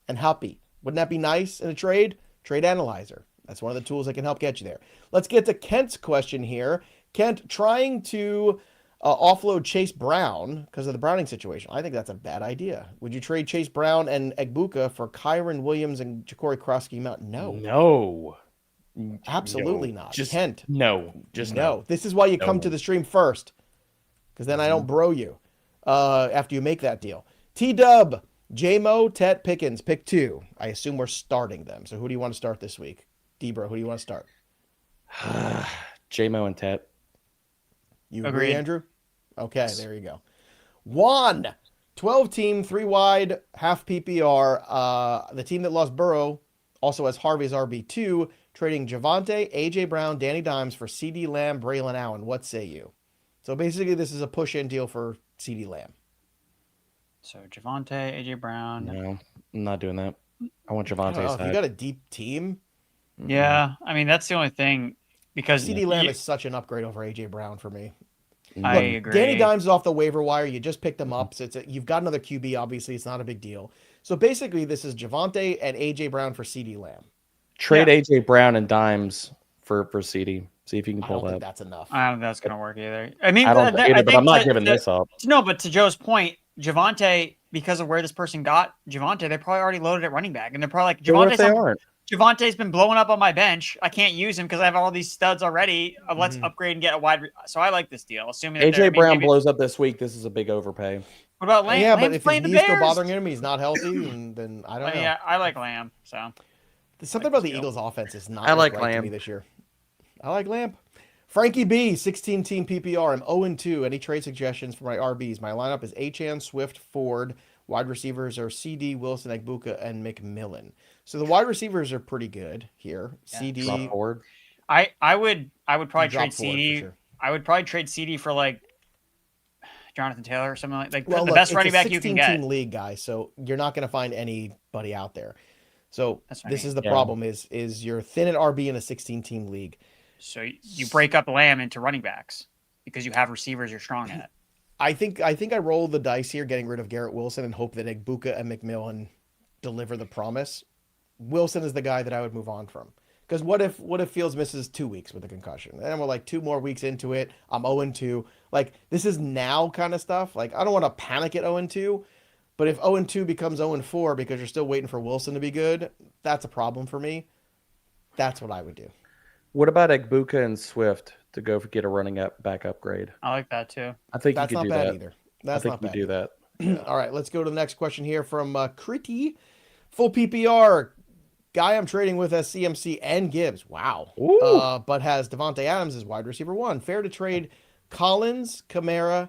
and happy. Wouldn't that be nice in a trade? Trade analyzer. That's one of the tools that can help get you there. Let's get to Kent's question here. Kent, trying to offload Chase Brown because of the Browning situation. I think that's a bad idea. Would you trade Chase Brown and Egbuka for Kyron Williams and Ja'Cory Krosky Mount? No. Absolutely not. Just Kent. no. Just No. This is why you come to the stream first, because then I don't bro you after you make that deal. T-Dub, J-Mo, Tet, Pickens, pick two. I assume we're starting them. So who do you want to start this week? D-Bro, who do you want to start? J-Mo and Tet. You Agreed. agree, Andrew? Okay, there you go. Juan, 12-team, 3-wide, half PPR. The team that lost Burrow also has Harvey's RB2, trading Javonte, A.J. Brown, Danny Dimes for C.D. Lamb, Braylon Allen. What say you? So basically, this is a push-in deal for C.D. Lamb. So Javonte, AJ Brown. No, I'm not doing that. I want I don't know, Javonte's if you side. got a deep team, Yeah, I mean that's the only thing because C.D. Lamb is such an upgrade over A.J. Brown for me. I Look, agree. Danny Dimes is off the waiver wire. You just picked him up. So you've got another QB, obviously. It's not a big deal. So basically, this is Javonte and A.J. Brown for C.D. Lamb. Trade A.J. Brown and Dimes for CD. See if you can I pull don't think that. that's enough. I don't think that's gonna work either. I mean, I don't either, but I'm not giving this up. No, but to Joe's point, Javonte, because of where this person got Javonte, they're probably already loaded at running back, and they're probably like, But what if they aren't? Javonte's been blowing up on my bench. I can't use him because I have all these studs already. Let's upgrade and get a wide. So I like this deal. Assuming that A.J. Brown blows up this week. This is a big overpay. What about Lamb? Yeah, but Lamb's if his playing the knee's still Bears. bothering him, he's not healthy, then I don't know. Yeah, I like Lamb. So There's something about the Eagles' offense is not I like right to Lamb. me this year. I like Lamb. Frankie B, 16-team PPR. I'm 0-2. Any trade suggestions for my RBs? My lineup is Achane, Swift, Ford. Wide receivers are CD, Wilson, Egbuka, and McMillan. So the wide receivers are pretty good here. Yeah. CD. Drop forward. I would probably Drop trade forward for CD. sure. I would probably trade CD for like Jonathan Taylor or something like Well, the look, best it's running a back you can get. 16-team league, guys, so you're not going to find anybody out there. So That's what I this mean. is the Yeah. problem: is you're thin at RB in a 16-team league. So you break up Lamb into running backs because you have receivers you're strong at. I think I roll the dice here, getting rid of Garrett Wilson and hope that Egbuka and McMillan deliver the promise. Wilson is the guy that I would move on from. Because what if Fields misses 2 weeks with a concussion? And we're like 2 more weeks into it. I'm 0-2. Like, this is now kind of stuff. Like, I don't want to panic at 0-2. But if 0-2 becomes 0-4 because you're still waiting for Wilson to be good, that's a problem for me. That's what I would do. What about Egbuka and Swift to go get a running back upgrade? I like that too. I think That's you could not do bad that. either. I That's think not you bad. do that. All right, let's go to the next question here from Critty. Full PPR. Guy I'm trading with has CMC and Gibbs. Wow. But has Devontae Adams as wide receiver 1. Fair to trade Collins, Kamara,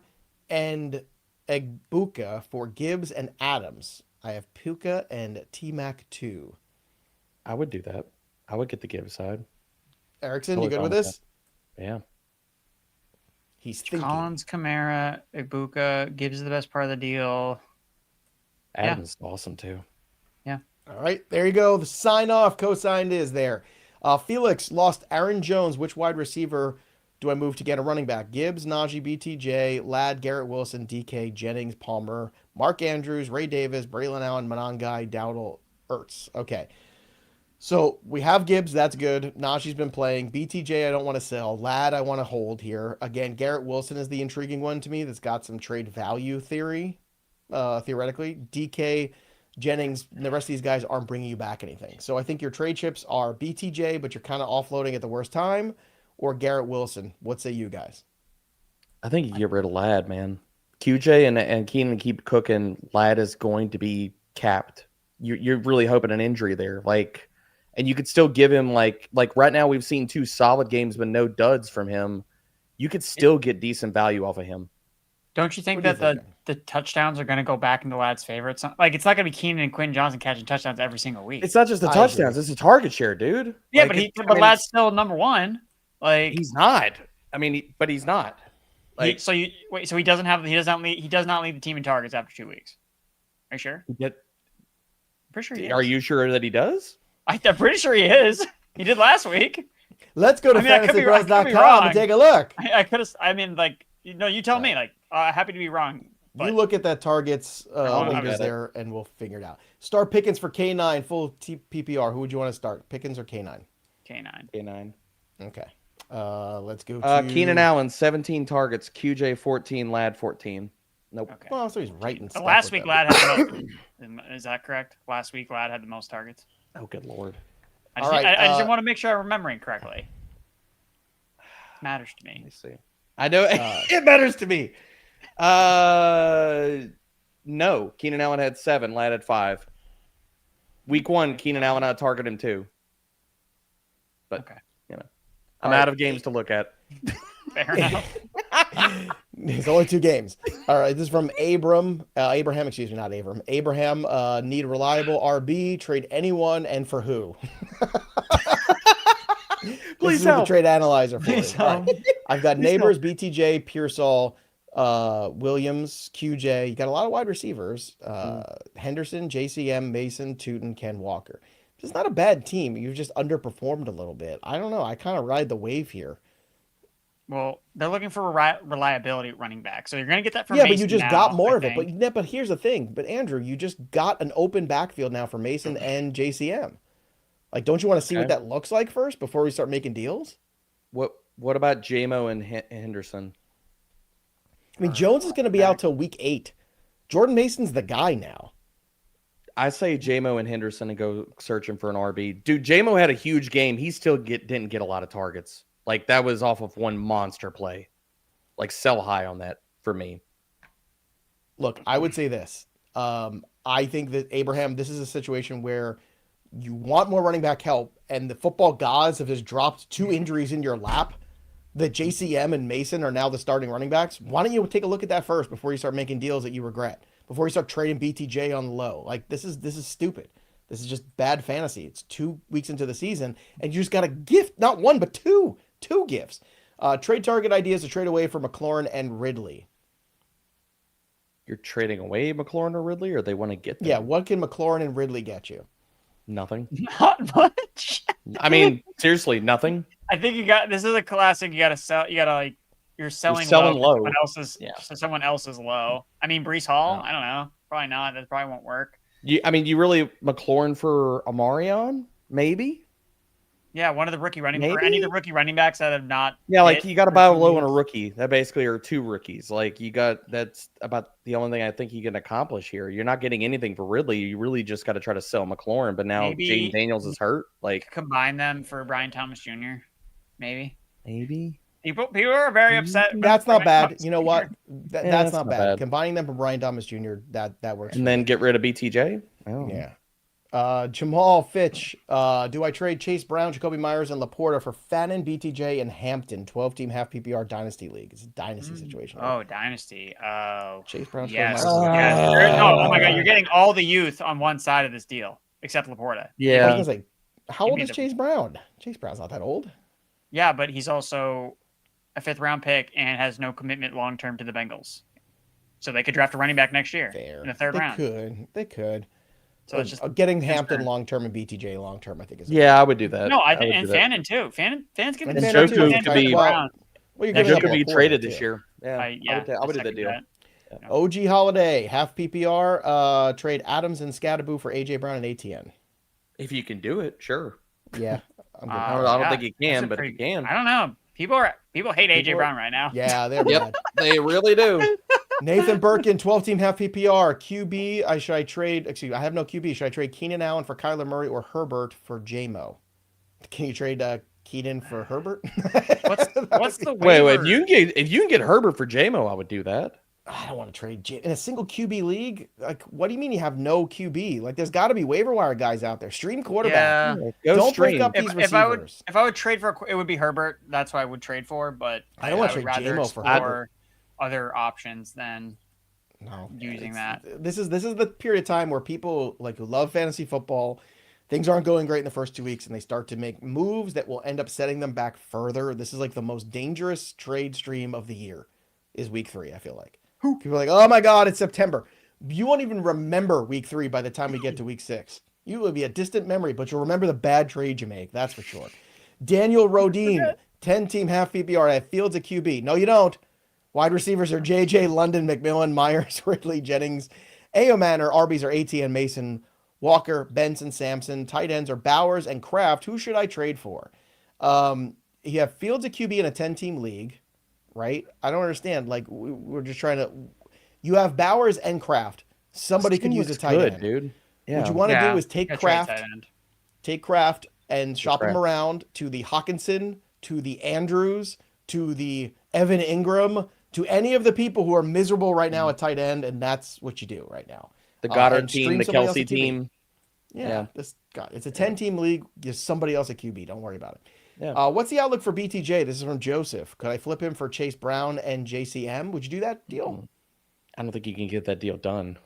and Egbuka for Gibbs and Adams. I have Puka and T-Mac 2. I would do that. I would get the Gibbs side. Erickson, Totally you good fine with with this? Yeah. He's thinking. Collins, Kamara, Egbuka, Gibbs is the best part of the deal. Adams is awesome too. All right, there you go. The sign off, co-signed is there. Felix lost Aaron Jones. Which wide receiver do I move to get a running back? Gibbs, Najee, BTJ, Ladd, Garrett Wilson, DK, Jennings, Palmer, Mark Andrews, Ray Davis, Braylon Allen, Monangai, Dowdle, Ertz. Okay. So we have Gibbs. That's good. Najee's been playing. BTJ, I don't want to sell. Ladd, I want to hold here. Again, Garrett Wilson is the intriguing one to me that's got some trade value theoretically. DK, Jennings, and the rest of these guys aren't bringing you back anything. So I think your trade chips are BTJ, but you're kind of offloading at the worst time, or Garrett Wilson. What say you guys? I think you get rid of Ladd, man. QJ and Keenan keep cooking. Ladd is going to be capped. You're really hoping an injury there. And you could still give him like right now we've seen 2 solid games but no duds from him. You could still get decent value off of him. Don't you think that the touchdowns are going to go back into Ladd's favor? It's not going to be Keenan and Quinn Johnson catching touchdowns every single week. It's not just the touchdowns; it's a target share, dude. Yeah, but Ladd's still number one. He's not. But he's not. So he does not lead the team in targets after 2 weeks. Are you sure? Pretty sure he is. Are you sure that he does? I'm pretty sure he is. He did last week. Let's go to FantasyPros.com and take a look. I could have. You tell me. Happy to be wrong. You look at that targets leaders there, and we'll figure it out. Start Pickens for K9 full PPR. Who would you want to start? Pickens or K9? K9. Okay. Let's go to Keenan Allen, 17 targets. QJ 14. Ladd 14. Nope. Okay. Well, so he's right in step last with week, them. Ladd had the most. Is that correct? Last week, Ladd had the most targets. Oh, good Lord. I just want to make sure I'm remembering correctly. It matters to me. Let me see. I know it matters to me. No. Keenan Allen had 7. Ladd had 5. Week 1, Keenan Allen out targeted him 2. But, okay. I'm out of games to look at. Fair enough. There's only 2 games. All right, this is from Abraham, excuse me, not Abram. Abraham, need reliable RB, trade anyone, and for who? Please help. The trade analyzer for Please help. Right. I've got Neighbors, BTJ, Pearsall, Williams, QJ. You got a lot of wide receivers. Henderson, JCM, Mason, Tootin, Ken Walker. It's not a bad team. You've just underperformed a little bit. I don't know. I kind of ride the wave here. Well, they're looking for reliability at running back, so you're going to get that from Mason. Mason. But you just got more of it. But here's the thing. But Andrew, you just got an open backfield now for Mason and JCM. Don't you want to see what that looks like first before we start making deals? What about JMO and Henderson? Jones is going to be out till week 8. Jordan Mason's the guy now. I say JMO and Henderson and go searching for an RB. Dude, JMO had a huge game. He still didn't get a lot of targets. That was off of one monster play. Sell high on that for me. Look, I would say this. I think that, Abraham, this is a situation where you want more running back help, and the football gods have just dropped 2 injuries in your lap. That JCM and Mason are now the starting running backs. Why don't you take a look at that first before you start making deals that you regret? Before you start trading BTJ on the low? This is stupid. This is just bad fantasy. It's 2 weeks into the season, and you just got a gift, not 1, but 2 gifts. Trade target ideas to trade away for McLaurin and Ridley. You're trading away McLaurin or Ridley, or they want to get them? Yeah, what can McLaurin and Ridley get you? Nothing. Not much. Seriously, nothing. I think this is a classic. You got to sell. You got to you're selling low. Someone else's low. Breece Hall. I don't know. Probably not. That probably won't work. You really McLaurin for Amarion? Maybe. Yeah, one of the rookie running for any of the rookie running backs that have not. Yeah, you got to buy low on a rookie. That basically are 2 rookies. That's about the only thing I think you can accomplish here. You're not getting anything for Ridley. You really just got to try to sell McLaurin. But now Jaden Daniels is hurt. Combine them for Brian Thomas Jr. Maybe. People are very upset. That's not bad. You know what? That's not bad. Combining them for Brian Thomas Jr. that works. And then get rid of BTJ. Oh. Yeah. Jamal Fitch. Do I trade Chase Brown, Jacoby Meyers, and Laporta for Fannin, BTJ, and Hampton? 12-team half PPR Dynasty League. It's a Dynasty situation. Oh, Dynasty. Oh. Chase Brown. Yes. Oh my God. You're getting all the youth on one side of this deal, except Laporta. Yeah. I was going to say, how old is Chase Brown? Chase Brown's not that old. Yeah, but he's also a 5th-round pick and has no commitment long-term to the Bengals. So they could draft a running back next year in the 3rd round. They could. So it's just getting Hampton long-term and BTJ long-term, I think is. Yeah, I would do that. No, I think and Fannin too. Fannon's going to be Njoku could be. Well, you're That giving Njoku up be a quarter, traded too. this year. Yeah, I would do that deal. OG Holiday, half PPR, trade Adams and Scadaboo for AJ Brown and ATN. If you can do it, sure. Yeah, I'm good. I don't think you can, but if you can. I don't know. People hate AJ Brown right now. Yeah, they're Yep, bad. they really do. Nathan Birkin, 12-team half PPR. QB, should I trade? Excuse me, I have no QB. Should I trade Keenan Allen for Kyler Murray or Herbert for JMO? Can you trade Keenan for Herbert? What's the Wait, waiver? if you can get Herbert for JMO, I would do that. I don't want to trade in a single QB league. Like, what do you mean you have no QB? Like, there's got to be waiver wire guys out there. Stream quarterback. Yeah. Don't break up these receivers. If I would trade for, it would be Herbert. That's what I would trade for. But I don't want to would trade rather JMO for Herbert. Other options than no using that. This is the period of time where people like who love fantasy football. Things aren't going great in the first 2 weeks, and they start to make moves that will end up setting them back further. This is like the most dangerous trade stream of the year. Is week 3? I feel like. People are like, oh my God, it's September. You won't even remember week 3 by the time we get to week 6. You will be a distant memory, but you'll remember the bad trade you make. That's for sure. Daniel Rodine, 10-team half PPR. I have Fields at QB. No, you don't. Wide receivers are JJ, London, McMillan, Meyers, Ridley, Jennings. Aoman or RBs are ATN, Mason, Walker, Benson, Sampson. Tight ends are Bowers and Kraft. Who should I trade for? You have Fields at QB in a 10-team league. Right? I don't understand. Like, we're just trying to. You have Bowers and Kraft. Somebody could use a tight end, dude. Yeah. What you want to do is take Kraft and shop Kraft. him around to the Hawkinson, to the Andrews, to the Evan Ingram, to any of the people who are miserable right now at tight end, and that's what you do right now. The Goddard and team, stream the somebody else Kelsey at QB. team. Yeah. It's a 10-team league. Give somebody else a QB. Don't worry about it. Yeah. What's the outlook for BTJ? This is from Joseph. Could I flip him for Chase Brown and JCM? Would you do that deal? I don't think you can get that deal done.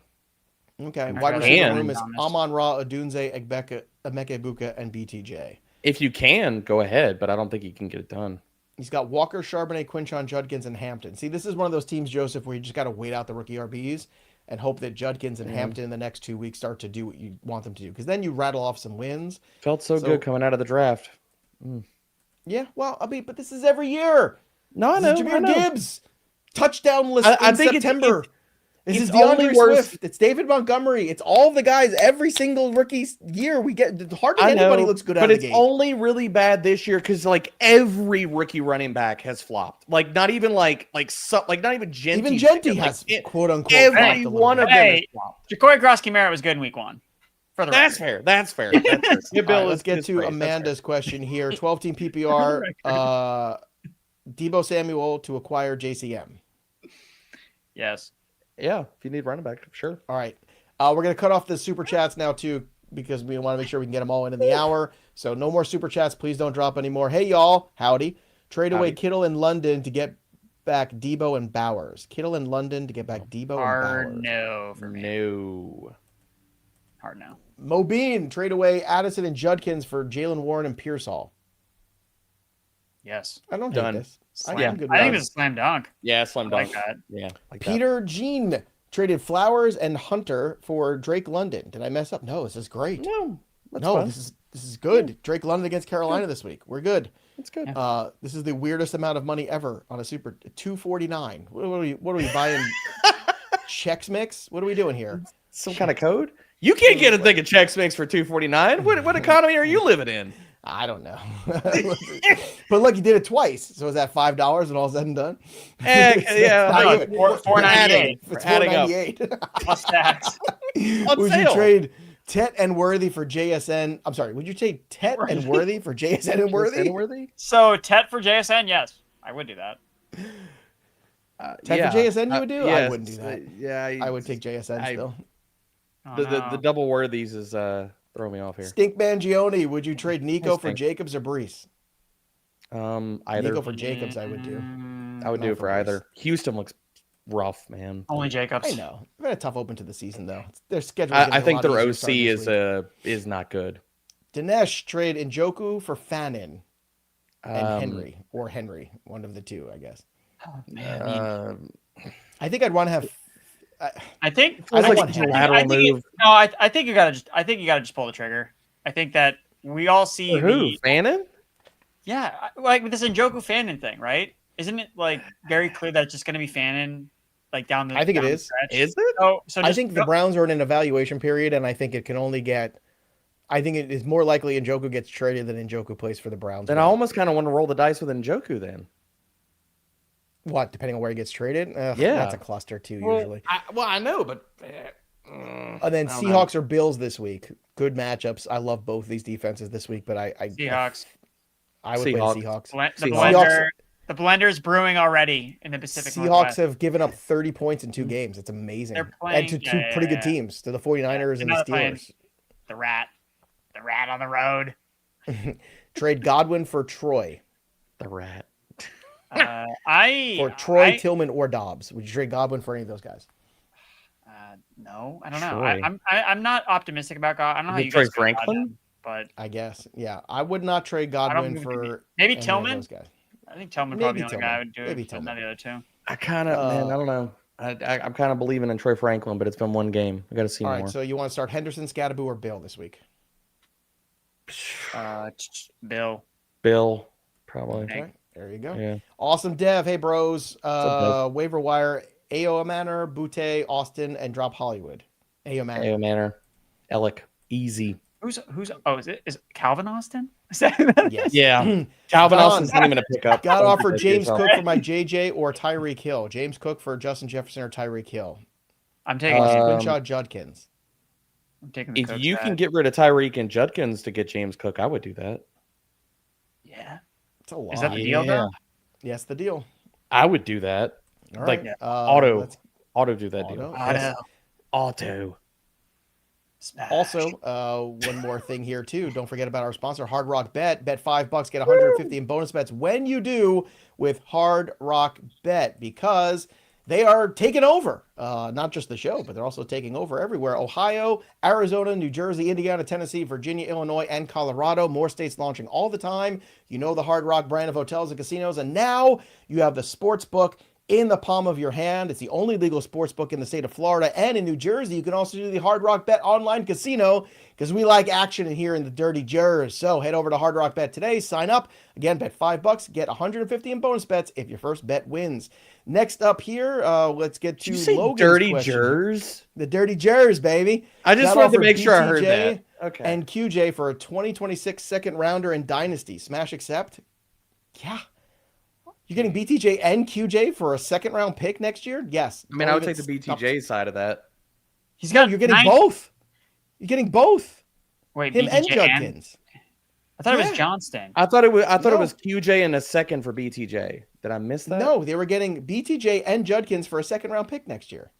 Okay. I'd Wide rather receiver be room is honest. Amon Ra, Adunze, Emeka Ibuka, and BTJ. If you can, go ahead, but I don't think you can get it done. He's got Walker, Charbonnet, Quinshon, Judkins, and Hampton. See, this is one of those teams, Joseph, where you just got to wait out the rookie RBs and hope that Judkins and Hampton in the next 2 weeks start to do what you want them to do. Because then you rattle off some wins. Felt so good coming out of the draft. Yeah, well, I mean, but this is every year. No, I know. This is Jahmyr Gibbs. Touchdown list I in think September. This is it's only DeAndre worth- Swift. It's David Montgomery. It's all the guys. Every single rookie year we get. Hardly anybody looks good out of the gate. But it's only really bad this year because like every rookie running back has flopped. Like not even not even Genty. Even Genty has quote unquote. Every one of them has Hey, flopped. Jacoby Grosky-Merritt was good in week 1. For the That's record. fair. That's fair. That's fair. Give All right, Bill let's get his to praise. That's Amanda's question here. 12-team PPR. Debo Samuel to acquire JCM. Yes. fair. Yeah, if you need running back, sure. All right. We're going to cut off the super chats now, too, because we want to make sure we can get them all in the hour. So no more super chats. Please don't drop anymore. Hey, y'all. Howdy. Trade away Howdy. Kittle in London to get back Debo and Bowers. Kittle in London to get back Debo and Hard Bowers. no for me. No. Hard no. Mobeen, trade away Addison and Judkins for Jalen Warren and Pearsall. Yes. I don't Done. hate this. Slam. I'm good with I think that. this is a slam dunk. Yeah, I slam like dunk. that. Yeah, like Peter Jean traded Flowers and Hunter for Drake London. Did I mess up? No, this is great. that. No, that's No, fine. this is good. Drake London against Carolina this week. We're good. That's good. This is the weirdest amount of money ever on a super $249. What are we buying? Chex Mix? What are we doing here? Some kind of code? You can't get a thing of Chex Mix for $249. What economy are you living in? I don't know. But look, you did it twice. So is that $5 and all said and done? Yeah, Not no, even. $4.98. It's adding up. $4.98. Plus tax. Would sale. you trade Tet and Worthy for JSN? I'm sorry. Would you trade Tet and Worthy for JSN and Worthy? So Tet for JSN, yes. I would do that. Tet for JSN you would do? I yes, wouldn't do that. Yeah, I would take JSN still. Oh, The no. double worthies is throwing me off here. Stink Mangione, would you trade Nico for Stink. Jacobs or Breece? Either. Nico for Jacobs, I would do. I would Not do it for for Breece. either. Houston looks rough, man. Only Jacobs. I know. They've had a tough open to the season, though. Their schedule. I think their OC is not good. Dinesh trade Njoku for Fannin and Um, Henry, one of the two, I guess. Oh, man, I mean, I think I'd want to have. I think I don't like want a Henry. lateral move. I think you gotta just pull the trigger. I think that we all see For who? Fannin? like with this Njoku Fannin thing, right? isn't it like very clear that it's just going to be Fannin like down the? I think it down the is. stretch? Is it? So I just think the Browns are in an evaluation period, and I think it can only get. I think it is more likely Njoku gets traded than Njoku plays for the Browns. Then I almost kind of want to roll the dice with Njoku then. What, depending on where he gets traded? Yeah. That's a cluster too, usually. I know, but And then I don't Seahawks or Bills this week. Good matchups. I love both these defenses this week, but I Seahawks. I would play the Seahawks. The Seahawks. blender's brewing already in the Pacific Seahawks Northwest. have given up 30 points in 2 games. It's amazing. They're playing- and to two pretty good teams, to the 49ers and the They're not playing- Steelers. The rat on the road. Trade Godwin for Troy. the rat. For Troy, Tillman, or Dobbs. Would you trade Godwin for any of those guys? No, I don't know. Troy. I'm not optimistic about God. I don't know how You you trade guys feel about Franklin? him, but I guess. Yeah. I would not trade I don't Godwin think for maybe any of Tillman. those guys. I think Tillman Maybe probably the only guy I Tillman. would do Maybe it, but not Tillman. the other two. I kind of, man, I don't know. I'm kind of believing in Troy Franklin, but it's been one game. I got to see All more. right. So you want to start Henderson, Scadaboo, or Bill this week? Bill. Probably. Okay. There you go. Yeah. Awesome Dev. Hey, bros. up, Waiver wire. A.O. Manor, Butte, Austin, and drop Hollywood. A.O. Manor. Ayo Manor. Alec. Easy. Who's? Oh, is it Calvin Austin? Is that? Yes. Yeah. Calvin Don, Austin's not even a pickup. Got Don't offered do that to James yourself. Cook for my JJ or Tyreek Hill. James Cook for Justin Jefferson or Tyreek Hill. I'm taking. Quinshaw Judkins. I'm taking the If Cook you side. can get rid of Tyreek and Judkins to get James Cook, I would do that. Yeah. It's a lot. Is that the deal though? Yes, the deal. I would do that. All Like, right. Auto do that Auto. deal. Yes. Auto. Smash. Also, one more thing here too. Don't forget about our sponsor, Hard Rock Bet. Bet $5, get 150 in bonus bets when you do with Hard Rock Bet, because they are taking over. Not just the show, but they're also taking over everywhere. Ohio, Arizona, New Jersey, Indiana, Tennessee, Virginia, Illinois, and Colorado. More states launching all the time. You know the Hard Rock brand of hotels and casinos, and now you have the sports book in the palm of your hand. It's the only legal sports book in the state of Florida, and in New Jersey, you can also do the Hard Rock Bet online casino, because we like action in here in the Dirty Jers. So head over to Hard Rock Bet today, sign up. Again, bet $5, get 150 in bonus bets if your first bet wins. Next up here, let's get to Did you say Logan's Dirty question. Jers? The Dirty Jers, baby. I just Got wanted to offered make sure I heard BTJ that. Okay. And QJ for a 2026 second rounder in Dynasty. Smash accept? Yeah. You're getting BTJ and QJ for a second round pick next year? Yes. I mean, I would take the BTJ side of that. He's got. You're getting 9 both. You're getting both. Wait, Him and BTJ Judkins. I thought it Yeah. was Johnston. I thought it was. No. It was QJ and a second for BTJ. Did I miss that? No, they were getting BTJ and Judkins for a second round pick next year.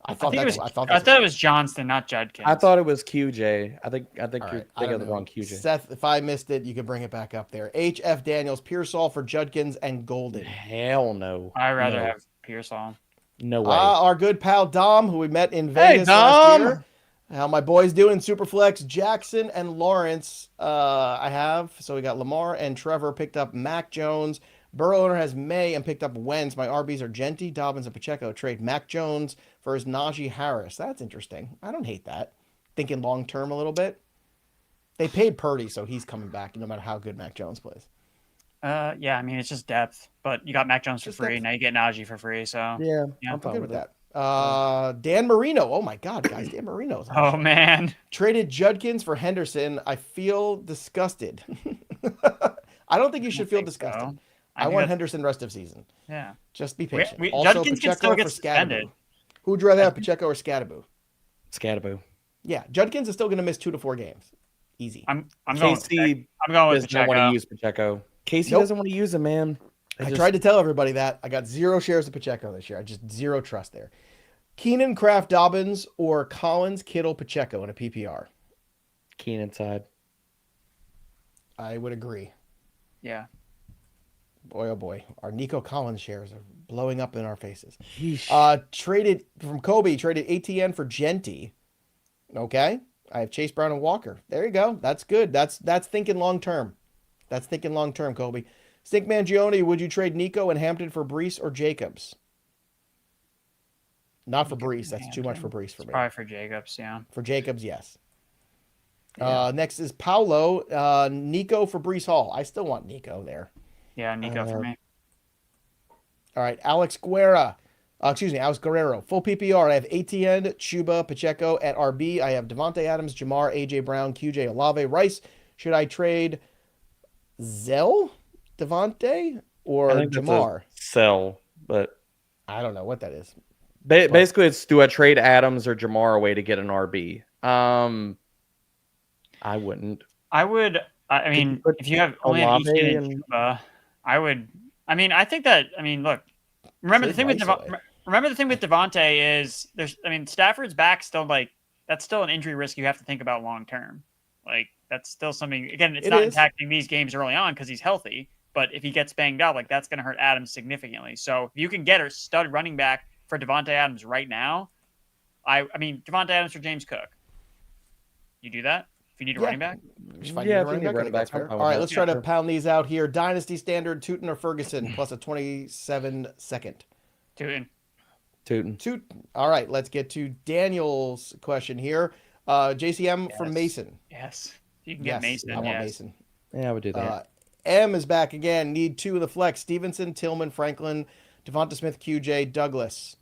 I thought it was. I I thought thought it was Johnston, not Judkins. I thought it was QJ. I think All you're right, I thinking don't of the know. wrong QJ. Seth, if I missed it, you can bring it back up there. HF Daniels, Pearsall for Judkins and Golden. Hell no. I'd rather No. have Pearsall. No way. Our good pal Dom, who we met in Hey, Vegas last Dom! year. How my boys doing? Superflex, Jackson and Lawrence. I have. So we got Lamar and Trevor picked up Mac Jones. Burrow owner has May and picked up Wentz. My RBs are Genty, Dobbins, and Pacheco. Trade Mac Jones for his Najee Harris. That's interesting. I don't hate that. Thinking long term a little bit. They paid Purdy, so he's coming back no matter how good Mac Jones plays. Yeah, I mean it's just depth, but you got Mac Jones for Just free. depth. Now you get Najee for free. So yeah, yeah, I'm I'm fine good with with that. that. Dan Marino. Oh my God, guys. Dan Marino's oh man, traded Judkins for Henderson. I feel disgusted. I don't think you should feel disgusted. so. I think want that's- Henderson rest of season. Yeah, Just be patient. Judkins can still Pacheco get for suspended. Scadaboo. Who would you rather have, Pacheco or Scadaboo? Scadaboo. Yeah, Judkins is still going to miss 2 to 4 games. Easy. I'm going. With Casey I'm going with does not want Pacheco. to use Pacheco. Casey Nope. doesn't want to use him, man. I tried to tell everybody that. I got 0 shares of Pacheco this year. I just 0 trust there. Keenan, Kraft, Dobbins, or Collins, Kittle, Pacheco in a PPR. Keenan side. I would agree. Yeah. Boy, oh boy. Our Nico Collins shares are blowing up in our faces. Yeesh. Traded from Kobe, traded ATN for Genty. Okay. I have Chase Brown and Walker. There you go. That's good. That's thinking long term. That's thinking long term, Kobe. Stink Mangione, would you trade Nico and Hampton for Breece or Jacobs? Not for Breece. That's too much for Breece for me. Probably for Jacobs. Yeah. For Jacobs, yes. Yeah. Next is Paulo. Nico for Breece Hall. I still want Nico there. Yeah, Nico for me. All right, Alex Guerrero. Full PPR. I have Etienne, Chuba, Pacheco at RB. I have Devontae Adams, Jamar, AJ Brown, QJ Olave, Rice. Should I trade Zell, Devontae, or I think that's Jamar? a sell, but I don't know what that is. basically it's do I trade Adams or Jamar away to get an RB? I wouldn't. I would. I mean, if you have only have Olave Etienne and and- Chuba, I would. I mean, I think that. I mean, look. Remember the thing with Devontae is there's. I mean, Stafford's back still. Like that's still an injury risk you have to think about long term. Like that's still something. Again, it's not impacting these games early on because he's healthy. But if he gets banged up, like that's going to hurt Adams significantly. So if you can get a stud running back for Devontae Adams right now, I mean Devontae Adams for James Cook. You do that if you need a running back. Yeah, if you need a running back. All right, let's try to pound these out here. Dynasty standard, Tootin or Ferguson, plus a 27 second. Tootin. All right, let's get to Daniel's question here. JCM from Mason. Yes. You can get Mason. I want Mason. Yeah, I would do that. M is back again. Need 2 in the flex. Stevenson, Tillman, Franklin, Devonta Smith, QJ, Douglas.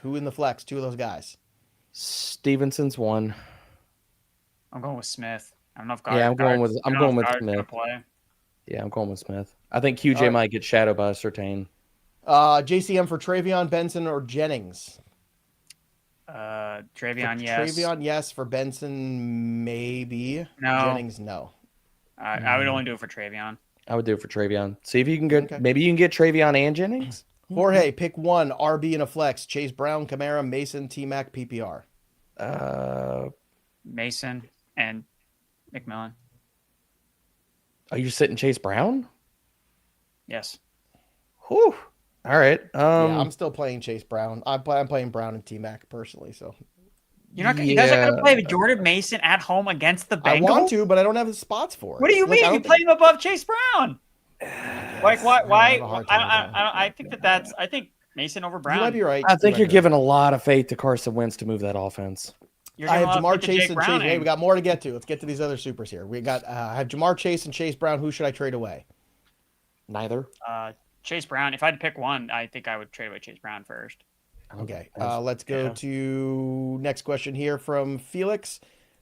Who in the flex? 2 of those guys. Stevenson's 1. I'm going with Smith. I don't know if I'm going with Smith. Play. Yeah, I'm going with Smith. I think QJ might get shadowed by Surtain. JCM for Travion, Benson, or Jennings. Travion, yes. Travion, yes. For Benson, maybe. No. Jennings, no. I would only do it for Travion. I would do it for Travion. See if you can get maybe you can get Travion and Jennings. Jorge, pick 1 RB in a flex. Chase Brown, Kamara, Mason, T-Mac, PPR. Mason and McMillan. Are you sitting Chase Brown? Yes. Whew. All right. Yeah, I'm still playing Chase Brown. I'm playing Brown and T-Mac personally. So you guys are going to play with Jordan Mason at home against the Bengals? I want to, but I don't have the spots for it. What do you mean? You play him above Chase Brown? Like why? I think that's. I think Mason over Brown. You might be right. I think you're giving a lot of faith to Carson Wentz to move that offense. I have Jamar Chase and Chase. Hey, we got more to get to. Let's get to these other supers here. We got. I have Jamar Chase and Chase Brown. Who should I trade away? Neither. Chase Brown. If I had to pick one, I think I would trade away Chase Brown first. Okay. Let's go to next question here from Felix.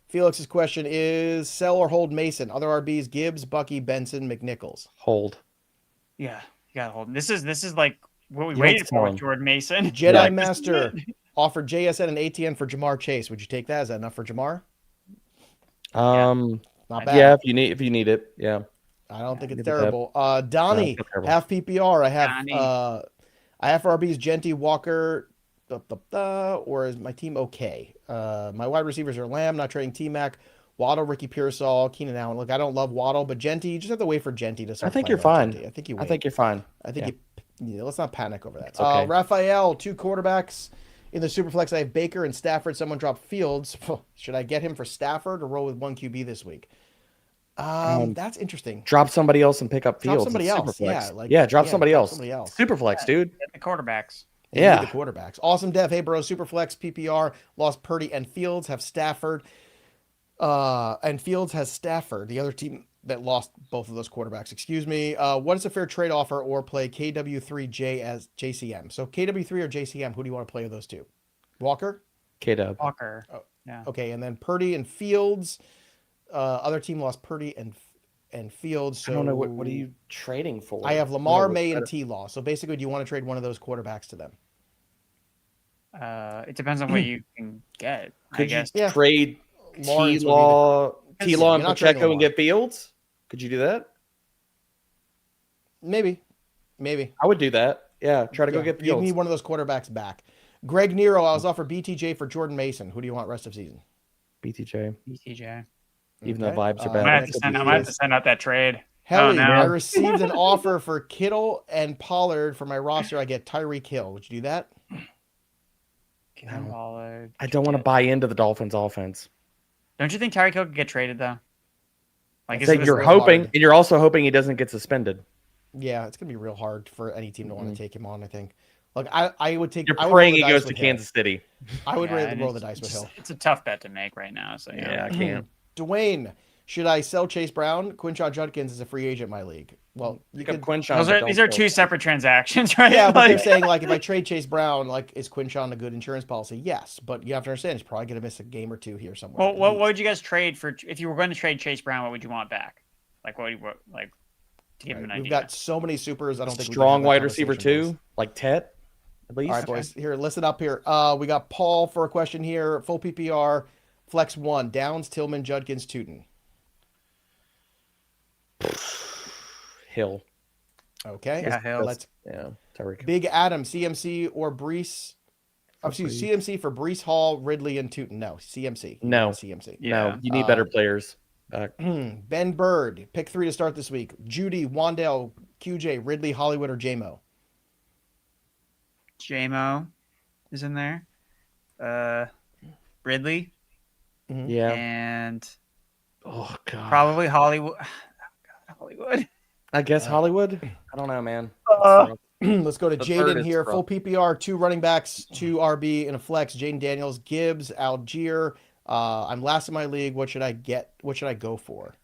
Felix's question is: sell or hold Mason? Other RBs: Gibbs, Bucky, Benson, McNichols. Hold. Yeah, you gotta hold. This is like what we waited for with Jordan Mason. Jedi Master offered JSN and ATN for Jamar Chase. Would you take that? Is that enough for Jamar? Not bad. Yeah, if you need it. Yeah. I don't think it's terrible. Donnie, half PPR. I have for RBs Genty, Walker, or is my team okay? My wide receivers are Lamb, not trading T-Mac, Waddle, Ricky Pearsall, Keenan Allen. Look, I don't love Waddle, but Genty, you just have to wait for Genty to start. I think you're fine. I think I think you're fine. I think let's not panic over that. Okay. Raphael, 2 quarterbacks in the Superflex. I have Baker and Stafford. Someone dropped Fields. Should I get him for Stafford or roll with 1 QB this week? That's interesting. Drop somebody else and pick up Fields. Drop somebody else. Drop somebody else. Superflex, dude. Get the quarterbacks. The quarterbacks. Awesome Dev. Hey, bro. Superflex PPR lost Purdy and Fields. Have Stafford. And Fields has Stafford. The other team that lost both of those quarterbacks. Excuse me. What is a fair trade offer or play KW3J as JCM? So KW3 or JCM? Who do you want to play with those two? Walker. KW. Walker. Oh, yeah. Okay, and then Purdy and Fields. Other team lost Purdy and Fields. So I don't know what are you trading for? I have Lamar, May, and T-Law. So basically, do you want to trade one of those quarterbacks to them? It depends on what you can get. Could you trade T-Law and Pacheco and get Fields? Could you do that? Maybe. I would do that. Yeah, try to go get Fields. You need one of those quarterbacks back. Greg Nero, I was offered BTJ for Jordan Mason. Who do you want rest of season? BTJ. Even Okay. though vibes are bad. I might have to send out that trade. Helly, I received an offer for Kittle and Pollard for my roster. I get Tyreek Hill. Would you do that? Pollard. I don't want to buy into the Dolphins offense. Don't you think Tyreek Hill could get traded though? Like you're hoping, and you're also hoping he doesn't get suspended. Yeah, it's gonna be real hard for any team to want to take him on. I think. Look, I would take. You're praying he goes to Kansas City. I would rather roll the dice with Hill. It's a tough bet to make right now. So yeah I can't. Dwayne, Should I sell Chase Brown? Quinshon Judkins is a free agent in my league. Well, you Pick up could. Quinshon. These are two separate transactions, right? Yeah, but they're Like, saying like if I trade Chase Brown, like is Quinshon a good insurance policy? Yes, but you have to understand he's probably going to miss a game or two here somewhere. well, what would you guys trade for if you were going to trade Chase Brown? What would you want back? Like what like to give him an idea? We've got so many supers. I don't think Strong we can have that wide receiver conversation, boys. too, like Tet. At least. All right, boys. Here, listen up here. We got Paul for a question here. Full PPR, flex 1, Downs, Tillman, Judkins, Tootin. Hill. Okay. Yeah, Hill. Tyreek. Big Adam, CMC or Breece. Excuse me, CMC for Breece Hall, Ridley, and Tootin. No, CMC. No. CMC. Yeah. No, you need better players. Ben Bird, pick 3 to start this week. Judy, Wandale, QJ, Ridley, Hollywood, or JMO. JMO is in there. Ridley. Yeah. And Oh god. probably Hollywood. Hollywood. I guess Hollywood. I don't know, man. Let's go to The third Jaden is here. rough. Full PPR, 2 running backs, 2 RB, and a flex. Jaden Daniels, Gibbs, Algier. I'm last in my league. What should I get? What should I go for?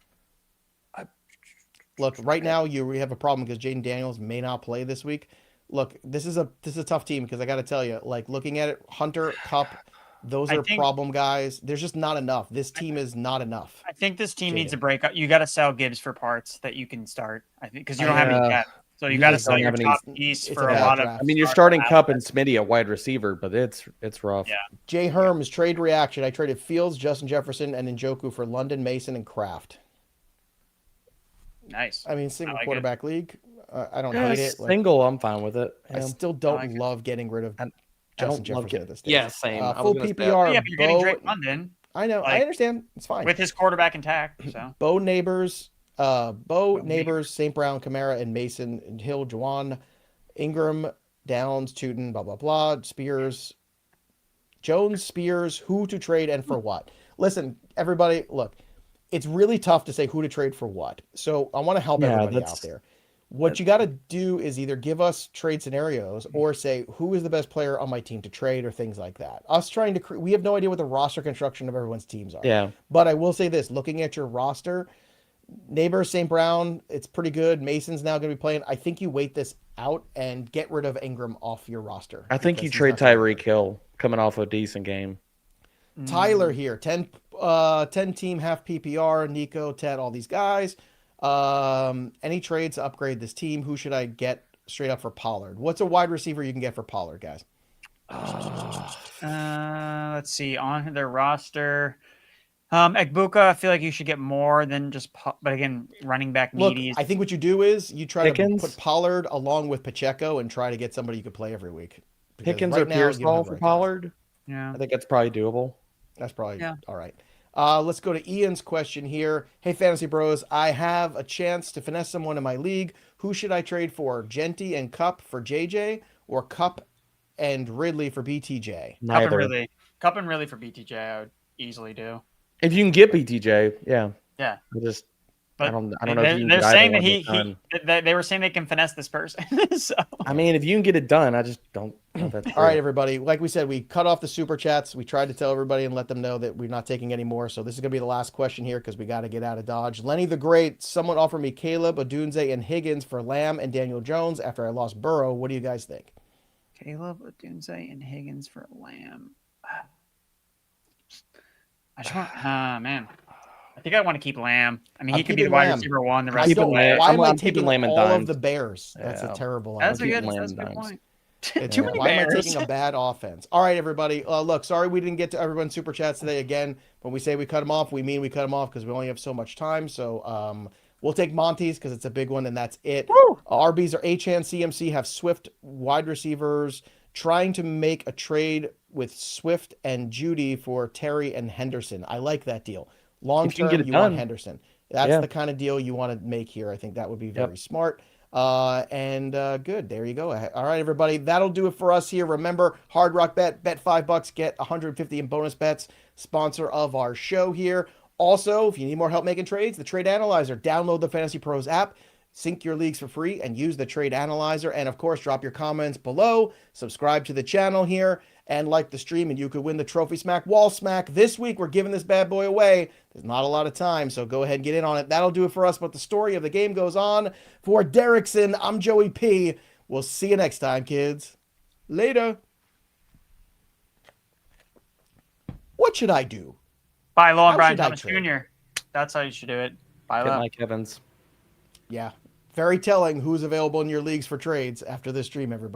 Look, right now we have a problem because Jaden Daniels may not play this week. Look, this is a tough team because I got to tell you, like looking at it, Hunter, Cup, those are problem guys. There's just not enough. This team is not enough. I think this team needs Jaden. to break up. You got to sell Gibbs for parts that you can start. I think because you don't have any cap, so you got to just sell don't your have any- top piece it's for a a bad lot draft. of. I mean, you're starting Cup and Smitty at wide receiver, but it's rough. Yeah. Jay Herm's trade reaction. I traded Fields, Justin Jefferson, and Njoku for London, Mason, and Kraft. Nice. I mean, single I like quarterback league. I don't Yeah, hate it. Like, single, I'm fine with it. I Yeah. still don't like it. love getting rid of I Justin don't love Jefferson at this stage. Yeah, same. I was Full gonna say- PPR. Yeah, but you're getting Bo, Drake London I know. I like, understand. It's fine. with his quarterback intact. So Bo Neighbors, Neighbors. Neighbors, St. Brown, Kamara, and Mason, and Hill, Juwan, Ingram, Downs, Tootin, blah, blah, blah, Spears, Jones, Spears, who to trade and for what. Listen, everybody, look, it's really tough to say who to trade for what. So I want to help everybody out there. What you got to do is either give us trade scenarios or say who is the best player on my team to trade or things like that. Us trying to we have no idea what the roster construction of everyone's teams are. Yeah. But I will say this, looking at your roster, Neighbors, St. Brown, it's pretty good. Mason's now going to be playing. I think you wait this out and get rid of Ingram off your roster. I think you because he's trade not gonna Tyreek Hill coming off a decent game. Tyler here, 10 team, half PPR, Nico, Ted, all these guys. Any trades to upgrade this team? Who should I get straight up for Pollard? What's a wide receiver you can get for Pollard, guys? let's see on their roster. Egbuka, I feel like you should get more than just, but again, running back Look, needy. I think what you do is you try Pickens? to put Pollard along with Pacheco and try to get somebody you could play every week. Because Pickens right or now, you don't have Pearsall the for right guys. Pollard? Yeah. I think that's probably doable. That's probably Yeah. all right. Let's go to Ian's question here. Hey, Fantasy Bros, I have a chance to finesse someone in my league. Who should I trade for? Genty and Cup for JJ or Cup and Ridley for BTJ? Neither. Cup and really for BTJ, I would easily do. If you can get BTJ, yeah. Yeah. I don't know if you can they're get saying either that one they were saying they can finesse this person. So I mean, if you can get it done, I just don't know if that's All right, everybody. Like we said, we cut off the super chats. We tried to tell everybody and let them know that we're not taking any more. So this is going to be the last question here because we got to get out of Dodge. Lenny the Great, someone offered me Caleb, Odunze, and Higgins for Lamb and Daniel Jones after I lost Burrow. What do you guys think? Caleb, Odunze, and Higgins for Lamb. I just want, man. I think I want to keep Lamb. I mean, I'm he could be the keeping wide Lamb. receiver one. The I rest of don't, the Lamb. way. why am I I'm taking keeping Lamb and all of Dimes. the Bears? That's Yeah. a terrible That's a idea. good, Lamb that's a good Dimes. point. Yeah, Too many why am I Bears. taking a bad offense? All right, everybody. Look, sorry we didn't get to everyone's super chats today. Again, when we say we cut them off, we mean we cut them off because we only have so much time. So we'll take Monty's because it's a big one, and that's it. RBs are Achan, CMC have Swift wide receivers trying to make a trade with Swift and Judy for Terry and Henderson. I like that deal. Long If you can term, get it you want done. Henderson. That's the kind of deal you want to make here. I think that would be very smart. Good. There you go. All right, everybody. That'll do it for us here. Remember, Hard Rock Bet $5, get 150 in bonus bets. Sponsor of our show here. Also, if you need more help making trades, the Trade Analyzer. Download the Fantasy Pros app, sync your leagues for free, and use the Trade Analyzer. And of course, drop your comments below. Subscribe to the channel here. and like the stream, and you could win the Trophy Smack Wall Smack. This week, we're giving this bad boy away. There's not a lot of time, so go ahead and get in on it. That'll do it for us, but the story of the game goes on. For Derrickson, I'm Joey P. We'll see you next time, kids. Later. What should I do? Buy low on How Brian should I Thomas trade? Jr. That's how you should do it. Buy Hit low. Mike Evans. Yeah. Very telling who's available in your leagues for trades after this stream, everybody.